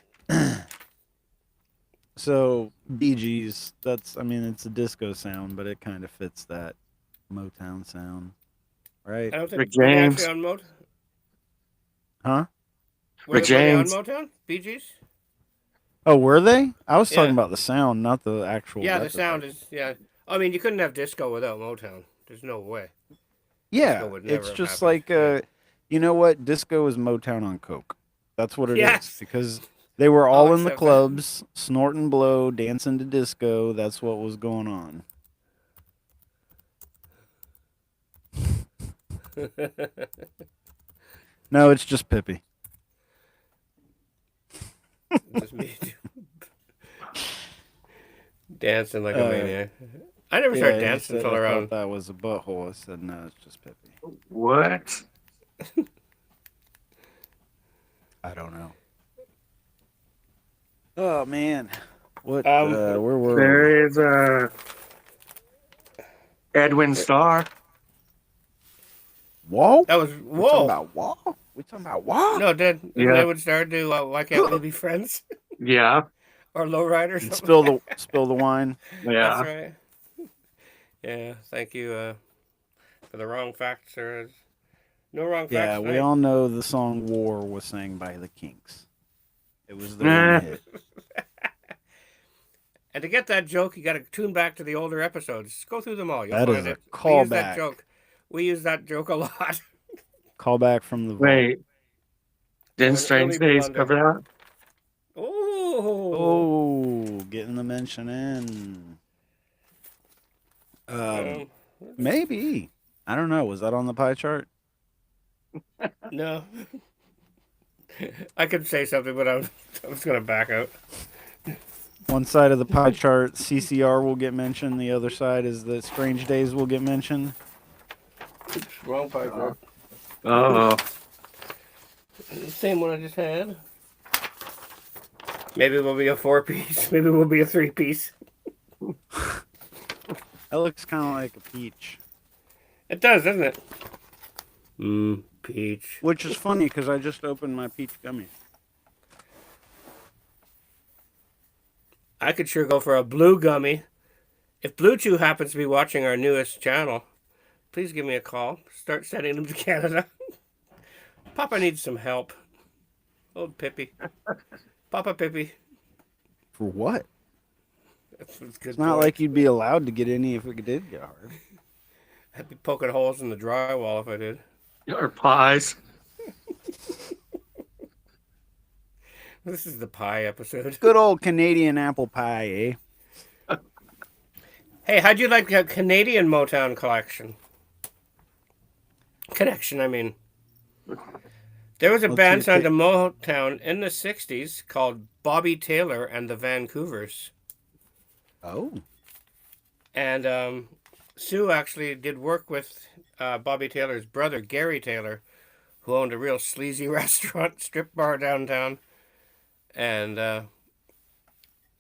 Speaker 1: So, Bee Gees, I mean, it's a disco sound, but it kind of fits that Motown sound, right?
Speaker 2: I don't think
Speaker 3: Rick
Speaker 2: were they
Speaker 3: James.
Speaker 2: actually on Motown.
Speaker 1: Huh?
Speaker 3: Rick
Speaker 2: Were they on
Speaker 3: James.
Speaker 2: Motown? Bee Gees?
Speaker 1: Oh, were they? I was talking
Speaker 2: Yeah.
Speaker 1: about the sound, not the actual.
Speaker 2: Yeah, the
Speaker 1: record.
Speaker 2: sound is, yeah. I mean, you couldn't have disco without Motown. There's no way.
Speaker 1: Yeah,
Speaker 2: disco would never
Speaker 1: it's
Speaker 2: have
Speaker 1: just
Speaker 2: happened.
Speaker 1: like
Speaker 2: Yeah.
Speaker 1: you know what? Disco is Motown on coke. That's what it is
Speaker 2: Yes.
Speaker 1: because they were all in the
Speaker 2: except-
Speaker 1: clubs, snorting blow, dancing to disco. That's what was going on. No, it's just Pippi.
Speaker 2: Just me too. Dancing like a
Speaker 1: Uh,
Speaker 2: maniac. I never
Speaker 1: Yeah,
Speaker 2: started
Speaker 1: he
Speaker 2: dancing
Speaker 1: said
Speaker 2: until
Speaker 1: I
Speaker 2: around.
Speaker 1: thought that was a butthole. I said no, it's just Pippi.
Speaker 3: What?
Speaker 1: I don't know. Oh man, what?
Speaker 2: Um,
Speaker 1: where were we?
Speaker 3: There is Edwin Starr.
Speaker 1: Wall?
Speaker 2: That was
Speaker 1: We talking
Speaker 2: whoa.
Speaker 1: about Wall? We talking about Wall?
Speaker 2: No, did
Speaker 3: Yeah.
Speaker 2: they would start to Why Can't We Be Friends
Speaker 3: Yeah.
Speaker 2: or Lowrider?
Speaker 1: And
Speaker 2: something
Speaker 1: spill the wine.
Speaker 3: Yeah.
Speaker 2: That's right. Yeah, thank you for the wrong facts. There is no wrong facts.
Speaker 1: Yeah, we
Speaker 2: tonight.
Speaker 1: all know the song "War" was sang by the Kinks. It was the
Speaker 3: Nah.
Speaker 1: one hit.
Speaker 2: And to get that joke, you got to tune back to the older episodes. Just go through them all. You'll
Speaker 1: That
Speaker 2: find
Speaker 1: is a
Speaker 2: it. We use that
Speaker 1: callback.
Speaker 2: joke. We use that joke a lot.
Speaker 1: Callback from the vault.
Speaker 3: Wait. Didn't
Speaker 2: When
Speaker 3: Strange
Speaker 2: Billy
Speaker 3: Days
Speaker 2: Blunder-
Speaker 3: cover that?
Speaker 2: Oh,
Speaker 1: Oh, getting the mention in. Maybe. I don't know. Was that on the pie chart?
Speaker 2: no. I could say something, but I was going to back out.
Speaker 1: One side of the pie chart, CCR will get mentioned. The other side is that Strange Days will get mentioned.
Speaker 2: Wrong pipe.
Speaker 3: Oh.
Speaker 2: Same one I just had. Maybe we'll be a 4-piece. Maybe we'll be a 3-piece.
Speaker 1: That looks kind of like a peach.
Speaker 2: It does, doesn't it? Peach.
Speaker 1: Which is funny because I just opened my peach gummy.
Speaker 2: I could sure go for a blue gummy. If Blue Chew happens to be watching our newest channel, please give me a call. Start sending them to Canada. Papa needs some help. Old Pippi. Papa Pippi.
Speaker 1: For what?
Speaker 2: That's a good
Speaker 1: It's not
Speaker 2: point.
Speaker 1: like you'd be allowed to get any if it did get hard.
Speaker 2: I'd be poking holes in the drywall if I did.
Speaker 3: Or pies.
Speaker 2: This is the pie episode.
Speaker 1: Good old Canadian apple pie, eh?
Speaker 2: Hey, how'd you like a Canadian Motown collection? Connection, I mean. There was a
Speaker 1: Let's
Speaker 2: band
Speaker 1: see,
Speaker 2: signed to Motown in the 60s called Bobby Taylor and the Vancouvers.
Speaker 1: Oh.
Speaker 2: And Sue actually did work with Bobby Taylor's brother, Gary Taylor, who owned a real sleazy restaurant, strip bar downtown. And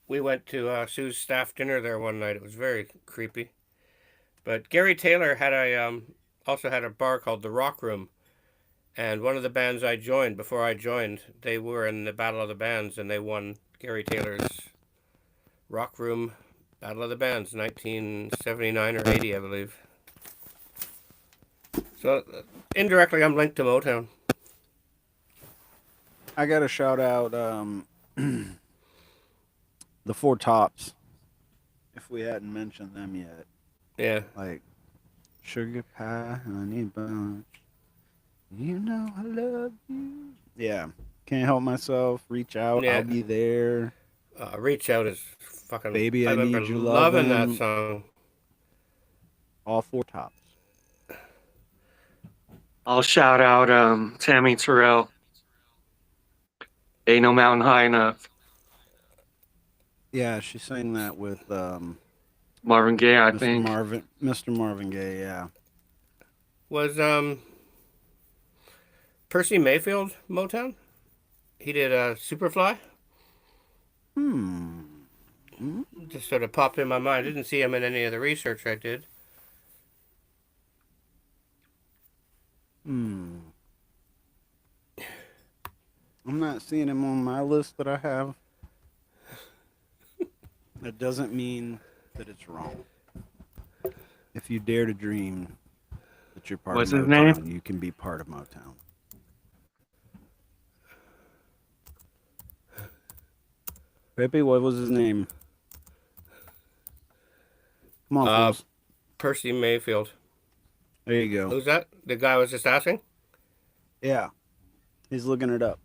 Speaker 2: we went to Sue's staff dinner there one night. It was very creepy. But Gary Taylor had also had a bar called the Rock Room. And one of the bands I joined, before I joined, they were in the Battle of the Bands, and they won Gary Taylor's Rock Room Battle of the Bands, 1979 or 80, I believe. So indirectly, I'm linked to Motown.
Speaker 1: I got to shout out the Four Tops, if we hadn't mentioned them yet.
Speaker 2: Yeah.
Speaker 1: Like Sugar Pie, Honey Bunch. You know I love you. Yeah. Can't help myself. Reach out.
Speaker 2: Yeah.
Speaker 1: I'll be there.
Speaker 2: Reach Out is fucking...
Speaker 1: Baby, I
Speaker 2: remember
Speaker 1: Need Your
Speaker 2: loving
Speaker 1: Lovin'.
Speaker 2: that song.
Speaker 1: All Four Tops.
Speaker 3: I'll shout out Tammy Terrell. Ain't No Mountain High Enough.
Speaker 1: Yeah, she sang that with
Speaker 3: Marvin Gaye, I
Speaker 1: Mr.
Speaker 3: think.
Speaker 1: Mr. Marvin Gaye, yeah.
Speaker 2: Was Percy Mayfield Motown? He did Superfly? Just sort of popped in my mind. I didn't see him in any of the research I did.
Speaker 1: I'm not seeing him on my list that I have. That doesn't mean that it's wrong. If you dare to dream that you're part
Speaker 3: What's
Speaker 1: of
Speaker 3: his
Speaker 1: Motown,
Speaker 3: name?
Speaker 1: you can be part of Motown. Pepe, what was his name? Come on, fools.
Speaker 2: Percy Mayfield.
Speaker 1: There you go.
Speaker 2: Who's that? The guy I was just asking?
Speaker 1: Yeah. He's looking it up.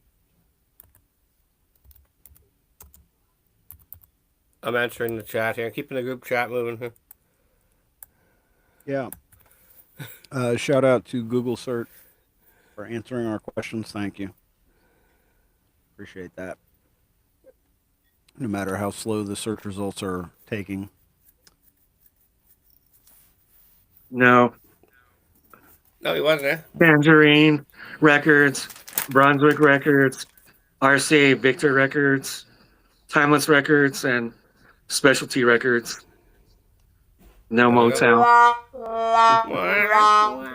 Speaker 2: I'm answering the chat here. Keeping the group chat moving here.
Speaker 1: Yeah. Shout out to Google Search for answering our questions. Thank you. Appreciate that. No matter how slow the search results are taking.
Speaker 3: No.
Speaker 2: No, he wasn't, eh?
Speaker 3: Tangerine Records, Brunswick Records, RCA Victor Records, Timeless Records, and Specialty Records. No
Speaker 2: There we go.
Speaker 3: Motown.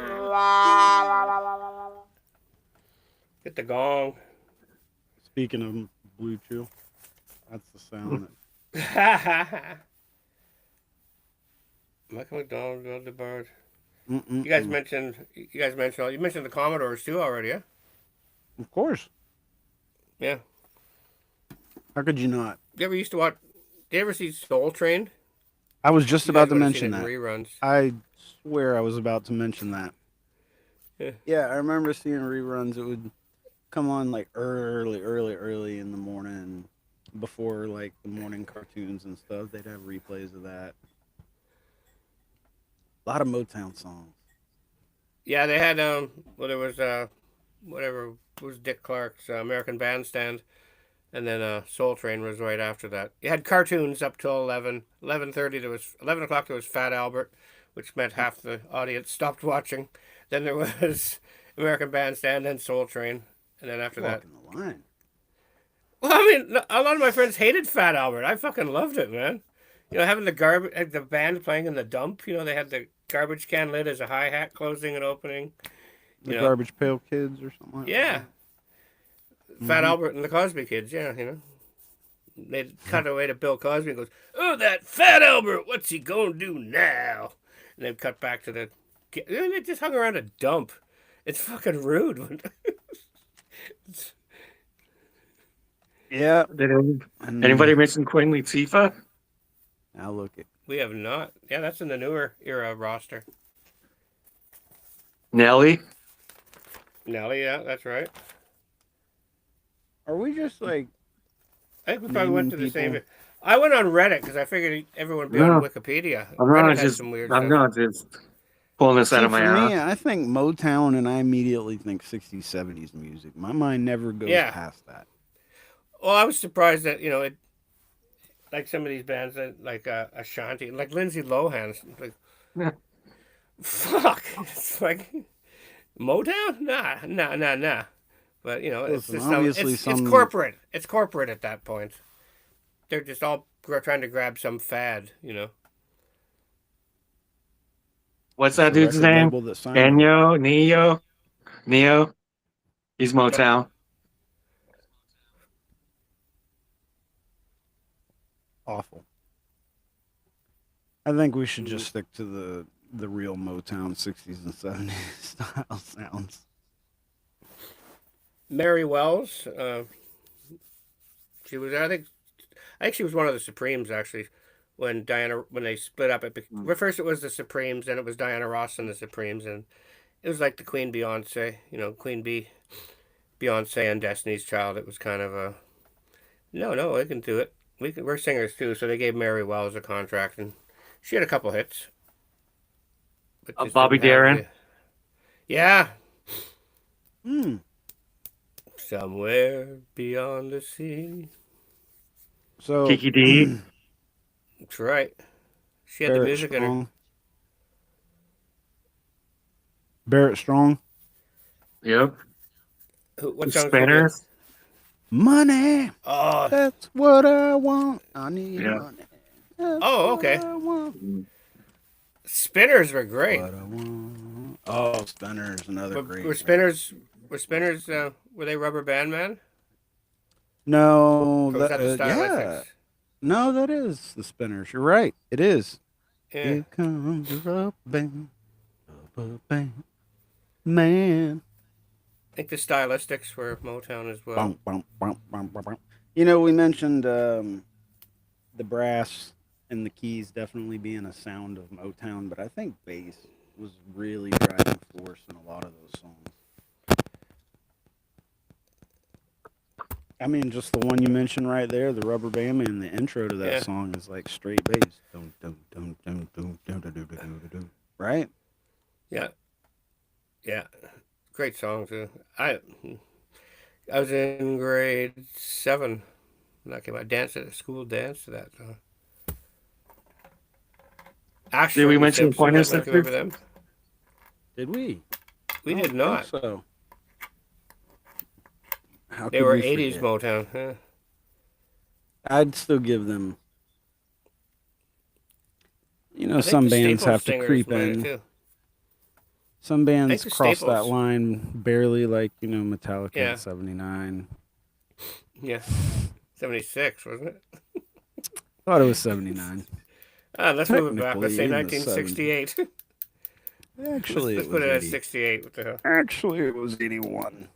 Speaker 2: Get the gong.
Speaker 1: Speaking of Blue Chew, that's the sound.
Speaker 2: Michael McDonald, Bill DeBard.
Speaker 1: You
Speaker 2: You guys mentioned the Commodores too already, yeah?
Speaker 1: Of course.
Speaker 2: Yeah.
Speaker 1: How could you not?
Speaker 2: You ever used to watch? Did you ever see Soul Train?
Speaker 1: I was just
Speaker 2: You
Speaker 1: about
Speaker 2: guys
Speaker 1: to
Speaker 2: would have seen
Speaker 1: mention
Speaker 2: it in
Speaker 1: that.
Speaker 2: reruns.
Speaker 1: I swear I was about to mention that.
Speaker 2: Yeah.
Speaker 1: Yeah, I remember seeing reruns. It would come on like early in the morning before like the morning cartoons and stuff. They'd have replays of that. A lot of Motown songs.
Speaker 2: Yeah, they had well, there was whatever was Dick Clark's American Bandstand, and then Soul Train was right after that. You had cartoons up till 11:30. There was 11 o'clock. There was Fat Albert, which meant half the audience stopped watching. Then there was American Bandstand, then Soul Train, and then after that.
Speaker 1: Walking the line.
Speaker 2: Well, I mean, a lot of my friends hated Fat Albert. I fucking loved it, man. You know, having the band playing in the dump. You know, they had the garbage can lid as a hi hat closing and opening.
Speaker 1: The
Speaker 2: You know.
Speaker 1: Garbage Pail Kids or something like
Speaker 2: Yeah.
Speaker 1: that.
Speaker 2: Fat Albert and the Cosby Kids, yeah, you know. They'd cut away to Bill Cosby and goes, "Oh, that Fat Albert, what's he gonna do now?" And they'd cut back to the... And they just hung around a dump. It's fucking rude.
Speaker 1: Yeah.
Speaker 3: Did
Speaker 1: And
Speaker 3: anybody mention Queen Latifah?
Speaker 1: now look at
Speaker 2: We have not. Yeah, that's in the newer era roster.
Speaker 3: Nelly?
Speaker 2: Nelly, yeah, that's right.
Speaker 1: are we just like
Speaker 2: I think we probably went
Speaker 1: naming
Speaker 2: to the same.
Speaker 1: people?
Speaker 2: I went on Reddit because I figured everyone would be on
Speaker 3: No,
Speaker 2: Wikipedia.
Speaker 3: I'm
Speaker 2: Reddit
Speaker 3: not
Speaker 2: has
Speaker 3: just
Speaker 2: some weird
Speaker 3: I'm
Speaker 2: stuff.
Speaker 3: not just pulling this out
Speaker 1: See,
Speaker 3: of my
Speaker 1: for me,
Speaker 3: ass.
Speaker 1: I think Motown, and I immediately think 60s, 70s music. My mind never goes
Speaker 2: Yeah.
Speaker 1: past that.
Speaker 2: Well, I was surprised that it like some of these bands that like Ashanti, like Lindsay Lohan's, like
Speaker 3: Yeah.
Speaker 2: fuck, it's like Motown, nah. But it's
Speaker 1: Listen,
Speaker 2: just some,
Speaker 1: obviously,
Speaker 2: it's
Speaker 1: some
Speaker 2: corporate. It's corporate at that point. They're just all trying to grab some fad.
Speaker 3: What's
Speaker 1: it's
Speaker 3: that
Speaker 1: the
Speaker 3: dude's
Speaker 1: record
Speaker 3: name?
Speaker 1: label that signed them.
Speaker 3: Neo. He's Motown.
Speaker 1: Awful. I think we should
Speaker 2: Mm.
Speaker 1: just stick to the real Motown 60s and 70s style sounds.
Speaker 2: Mary Wells, she was I think she was one of the Supremes actually. When they split up, well, first it was the Supremes, then it was Diana Ross and the Supremes, and it was like the Queen Beyonce, Queen Bee, Beyonce and Destiny's Child. It was kind of a no, we can do it. We're singers too, so they gave Mary Wells a contract, and she had a couple hits, but just
Speaker 3: Bobby
Speaker 2: didn't have
Speaker 3: Darin.
Speaker 2: the yeah.
Speaker 1: Hmm.
Speaker 2: Somewhere beyond the sea.
Speaker 1: So
Speaker 3: Kiki D.
Speaker 2: That's right. She had the
Speaker 1: Barrett
Speaker 2: music in her.
Speaker 1: Strong. Barrett Strong.
Speaker 3: Yep.
Speaker 2: What song she did?
Speaker 3: Spinners.
Speaker 1: Money.
Speaker 2: Oh,
Speaker 1: That's what I want. I need
Speaker 3: Yeah.
Speaker 1: money. That's
Speaker 2: oh,
Speaker 1: what
Speaker 2: okay.
Speaker 1: I want.
Speaker 2: Spinners were great.
Speaker 1: What I want. Oh, Spinner's another
Speaker 2: Were,
Speaker 1: great.
Speaker 2: were spinners? Were spinners? Were they Rubber Band Man?
Speaker 1: No,
Speaker 2: Or was that the
Speaker 1: yeah.
Speaker 2: Stylistics?
Speaker 1: No, that is the Spinners. You're right. It is.
Speaker 2: Yeah.
Speaker 1: Here comes the rubber band, man.
Speaker 2: I think the Stylistics were Motown as well.
Speaker 1: Bum, bum, bum, bum, bum, bum. We mentioned the brass and the keys definitely being a sound of Motown, but I think bass was really driving force in a lot of those songs. I mean, just the one you mentioned right there, the Rubber Band Man. The intro to that
Speaker 2: Yeah.
Speaker 1: song is like straight bass. Dum, dum, dum, dum, dum, dum, dum, dum, dum, dum, dum. Right?
Speaker 2: Yeah. Yeah. Great song too. I was in grade 7 when I came out. Danced at a school dance to that song. Ashford
Speaker 3: Did we
Speaker 2: and
Speaker 3: mention the
Speaker 2: Simpson,
Speaker 3: Pointer
Speaker 2: I don't know if you remember
Speaker 3: Sisters?
Speaker 2: them.
Speaker 1: Did we?
Speaker 2: We
Speaker 1: I don't
Speaker 2: did not.
Speaker 1: think so. How
Speaker 2: They
Speaker 1: could
Speaker 2: were
Speaker 1: we
Speaker 2: 80s
Speaker 1: forget?
Speaker 2: Motown. Huh?
Speaker 1: I'd still give them.
Speaker 2: I think
Speaker 1: Some
Speaker 2: the
Speaker 1: bands
Speaker 2: Staples
Speaker 1: have to
Speaker 2: singers
Speaker 1: creep
Speaker 2: made it
Speaker 1: in.
Speaker 2: too.
Speaker 1: Some
Speaker 2: I think
Speaker 1: bands
Speaker 2: the
Speaker 1: cross that
Speaker 2: Staples.
Speaker 1: line barely, like Metallica in
Speaker 2: Yeah.
Speaker 1: '79.
Speaker 2: Yeah. 76, wasn't it?
Speaker 1: Thought it was '79.
Speaker 2: Let's move it back. Let's say
Speaker 1: Technically in the
Speaker 2: 1968.
Speaker 1: Actually,
Speaker 2: let's
Speaker 1: it
Speaker 2: put
Speaker 1: was
Speaker 2: it at
Speaker 1: 80.
Speaker 2: 68. What the hell?
Speaker 1: Actually, it was 81.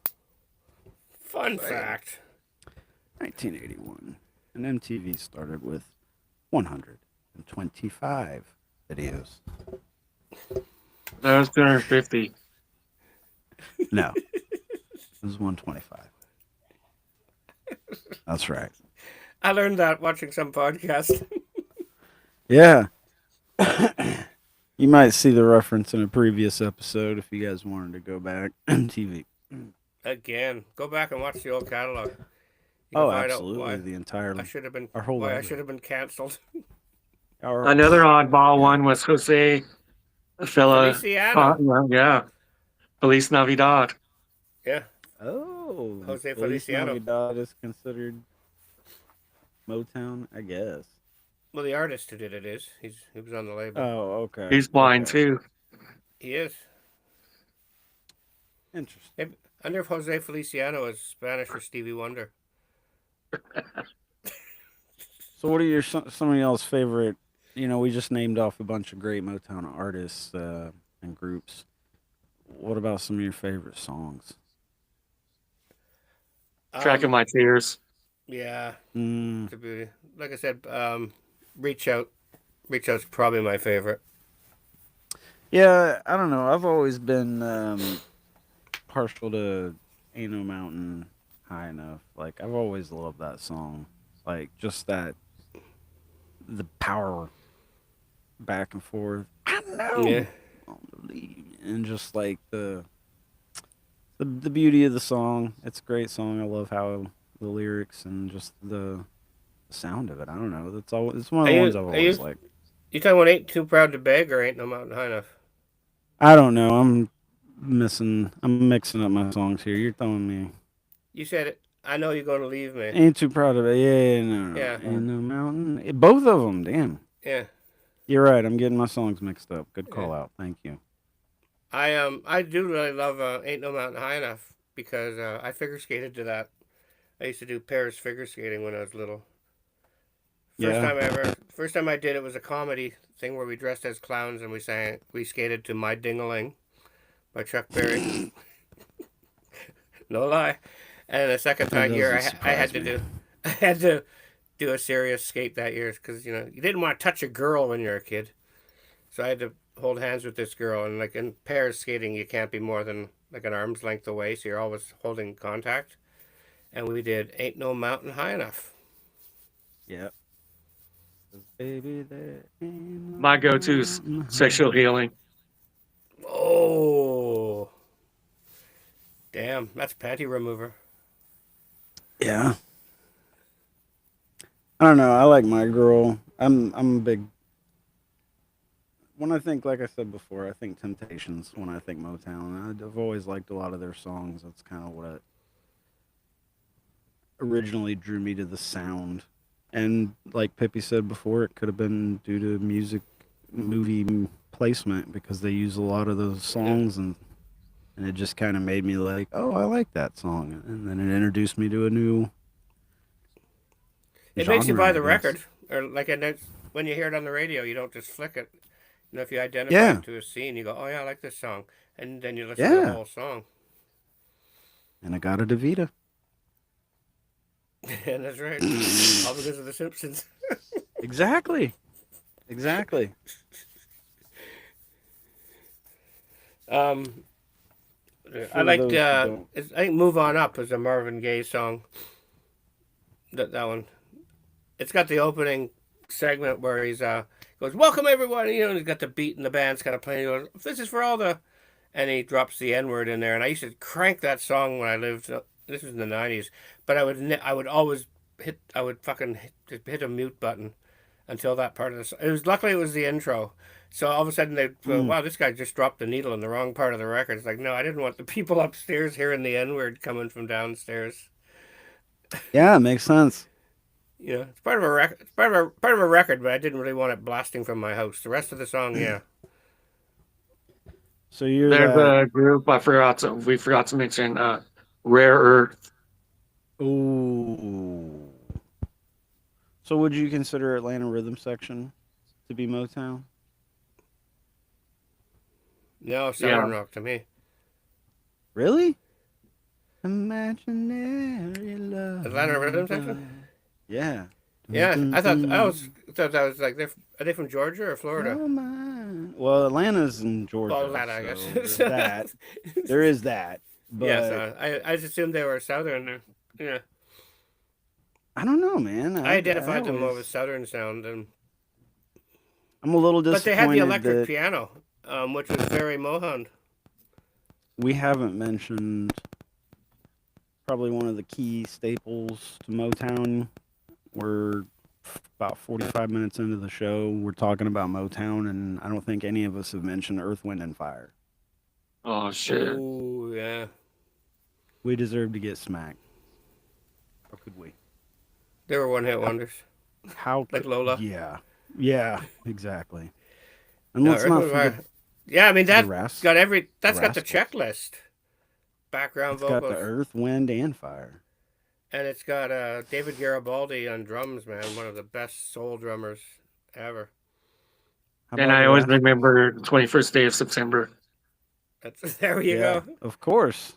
Speaker 2: Fun
Speaker 1: Right.
Speaker 2: fact.
Speaker 1: 1981. And MTV started with 125 videos.
Speaker 3: That was 250.
Speaker 1: No, it was 125. That's right.
Speaker 2: I learned that watching some podcast.
Speaker 1: Yeah. You might see the reference in a previous episode if you guys wanted to go back. MTV.
Speaker 2: Again, go back and watch the old catalog. You can
Speaker 1: Oh,
Speaker 2: find out
Speaker 1: absolutely. The entire our whole
Speaker 2: why I
Speaker 1: library.
Speaker 2: should have been canceled.
Speaker 3: Another oddball one was Jose
Speaker 2: Feliciano.
Speaker 3: Yeah. Feliz Navidad.
Speaker 2: Yeah,
Speaker 1: Oh,
Speaker 2: Jose
Speaker 1: Feliz
Speaker 2: Feliciano.
Speaker 1: Navidad is considered Motown, I guess.
Speaker 2: Well, the artist who did it is. He was on the label.
Speaker 1: Oh, okay.
Speaker 3: He's blind
Speaker 1: Okay.
Speaker 3: too.
Speaker 2: He is.
Speaker 1: Interesting.
Speaker 2: I wonder if Jose Feliciano is Spanish for Stevie Wonder.
Speaker 1: So, what are some of y'all's favorite? We just named off a bunch of great Motown artists and groups. What about some of your favorite songs?
Speaker 3: Tracking
Speaker 2: Um,
Speaker 3: My Tears.
Speaker 2: yeah,
Speaker 1: Mm,
Speaker 2: it's a beauty. Like I said, Reach Out. Reach Out's probably my favorite.
Speaker 1: yeah, I don't know. I've always been partial to "Ain't No Mountain High Enough." Like I've always loved that song. Like just that the power back and forth. I
Speaker 2: Yeah.
Speaker 1: know, on the lead, and just like the beauty of the song. It's a great song. I love how the lyrics and just the sound of it. I don't know. That's all. It's one of
Speaker 2: Are
Speaker 1: the ones
Speaker 2: you
Speaker 1: I've
Speaker 2: are
Speaker 1: always
Speaker 2: you
Speaker 1: liked.
Speaker 2: you talking about Ain't Too Proud to Beg or Ain't No Mountain High Enough?
Speaker 1: I don't know. I'm mixing up my songs here. You're throwing me.
Speaker 2: You said it. I know you're gonna leave me.
Speaker 1: Ain't too proud of it. Yeah, no, no,
Speaker 2: Yeah,
Speaker 1: no. Ain't no mountain. Both of them. Damn.
Speaker 2: yeah,
Speaker 1: You're right. I'm getting my songs mixed up. Good
Speaker 2: yeah.
Speaker 1: call out. Thank you.
Speaker 2: I do really love Ain't No Mountain High Enough because I figure skated to that. I used to do Paris figure skating when I was little.
Speaker 1: Yeah.
Speaker 2: First time I did it was a comedy thing where we dressed as clowns and we skated to My Ding-a-Ling by Chuck Berry. No lie. And the second
Speaker 1: That
Speaker 2: time year
Speaker 1: doesn't
Speaker 2: I
Speaker 1: surprise
Speaker 2: had to
Speaker 1: me.
Speaker 2: do, I had to do a serious skate that year because you didn't want to touch a girl when you're a kid. So I had to hold hands with this girl, and like in pairs skating, you can't be more than like an arm's length away, so you're always holding contact. And we did "Ain't No Mountain High Enough."
Speaker 1: Yeah. 'Cause baby, there ain't no
Speaker 3: My go-to is
Speaker 1: mountain
Speaker 3: Sexual
Speaker 1: high.
Speaker 3: Healing.
Speaker 2: Oh, damn, that's panty remover.
Speaker 1: Yeah. I don't know. I like my girl. I'm a big. When I think, like I said before, I think Temptations. When I think Motown, I've always liked a lot of their songs. That's kind of what originally drew me to the sound. And like Pippi said before, it could have been due to movie placement because they use a lot of those
Speaker 2: Yeah.
Speaker 1: songs and it just kind of made me like, oh, I like that song, and then it introduced me to a new
Speaker 2: It makes you
Speaker 1: genre,
Speaker 2: buy
Speaker 1: I
Speaker 2: the
Speaker 1: guess.
Speaker 2: record, or like when you hear it on the radio, you don't just flick it. If you identify
Speaker 1: Yeah,
Speaker 2: it to a scene, you go, "Oh yeah, I like this song," and then you listen to the
Speaker 1: yeah,
Speaker 2: whole song.
Speaker 1: and I got a Davita.
Speaker 2: And that's right, all because of The Simpsons.
Speaker 1: Exactly, exactly.
Speaker 2: Um, I
Speaker 1: For
Speaker 2: liked.
Speaker 1: those who don't,
Speaker 2: I think "Move On Up" is a Marvin Gaye song. That one. It's got the opening segment where he's goes, "Welcome everyone," and he's got the beat and the band's kind of playing. He goes, "This is for all the," and he drops the N word in there. And I used to crank that song when I lived. This was in the '90s, but I would always I would fucking hit a mute button until that part of the. It was luckily it was the intro. So all of a sudden they go,
Speaker 1: mm,
Speaker 2: "Wow, this guy just dropped the needle in the wrong part of the record." It's like, no, I didn't want the people upstairs hearing the N word coming from downstairs.
Speaker 1: yeah, it makes sense.
Speaker 2: It's part of a record. It's part of a record, but I didn't really want it blasting from my house. The rest of the song, yeah.
Speaker 1: So you're
Speaker 3: There's
Speaker 1: that.
Speaker 3: a group we forgot to mention Rare Earth.
Speaker 1: Ooh. So would you consider Atlanta Rhythm Section to be Motown?
Speaker 2: No,
Speaker 3: Yeah.
Speaker 2: Southern rock to me.
Speaker 1: Really? Imaginary
Speaker 2: Atlanta Rhythm
Speaker 1: love.
Speaker 2: Section.
Speaker 1: Yeah. Dun,
Speaker 2: Yeah,
Speaker 1: dun,
Speaker 2: I thought
Speaker 1: dun.
Speaker 2: that was like are they from Georgia or Florida?
Speaker 1: You're mine. Well, Atlanta's in
Speaker 2: Well,
Speaker 1: Georgia,
Speaker 2: Atlanta, I guess.
Speaker 1: so there's that. There is that.
Speaker 2: Yes,
Speaker 1: But
Speaker 2: I just assumed they were Southern. Yeah,
Speaker 1: I don't know, man.
Speaker 2: I
Speaker 1: I
Speaker 2: identified them more with
Speaker 1: always
Speaker 2: Southern sound,
Speaker 1: I'm a little
Speaker 2: but they had the
Speaker 1: disappointed
Speaker 2: electric
Speaker 1: that
Speaker 2: piano, which was very Mohan.
Speaker 1: we haven't mentioned probably one of the key staples to Motown. We're about 45 minutes into the show. We're talking about Motown, and I don't think any of us have mentioned Earth, Wind, and Fire.
Speaker 3: Oh shit.
Speaker 2: Oh yeah,
Speaker 1: We deserve to get smacked. How could we?
Speaker 2: they were one hit wonders,
Speaker 1: How
Speaker 2: like
Speaker 1: could?
Speaker 2: Lola.
Speaker 1: Yeah, yeah, exactly. And
Speaker 2: No,
Speaker 1: let's
Speaker 2: Earth,
Speaker 1: not
Speaker 2: Wind,
Speaker 1: forget
Speaker 2: Fire. Yeah, I mean
Speaker 1: the
Speaker 2: that's got the
Speaker 1: Rascals.
Speaker 2: checklist, background
Speaker 1: It's got the
Speaker 2: vocals,
Speaker 1: Earth, Wind, and Fire.
Speaker 2: and it's got David Garibaldi on drums. Man, one of the best soul drummers ever.
Speaker 1: How
Speaker 3: And
Speaker 1: about
Speaker 3: I
Speaker 1: the
Speaker 3: always
Speaker 1: Rascals?
Speaker 3: remember 21st day of September.
Speaker 2: That's there you
Speaker 1: Yeah,
Speaker 2: go.
Speaker 1: of course.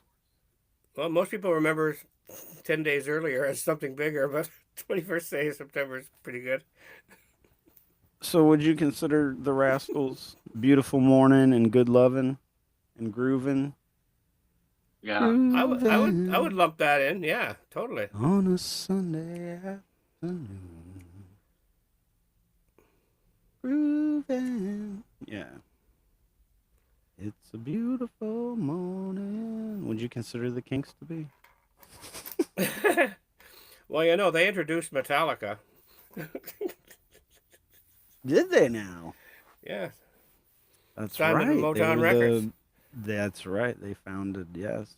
Speaker 2: Well, most people remember 10 days earlier as something bigger, but 21st day of September is pretty good.
Speaker 1: So would you consider the Rascals "Beautiful Morning" and "Good Lovin'" and "Groovin'"?
Speaker 3: Yeah.
Speaker 2: I would lump that in. Yeah, totally.
Speaker 1: On a Sunday afternoon, groovin'. Yeah. It's a beautiful morning. Would you consider the Kinks to be?
Speaker 2: Well, you know, they introduced Metallica.
Speaker 1: Did they now?
Speaker 2: Yeah,
Speaker 1: That's
Speaker 2: signed them to
Speaker 1: right. They
Speaker 2: Motown
Speaker 1: were
Speaker 2: Records.
Speaker 1: the. That's right. They founded. Yes.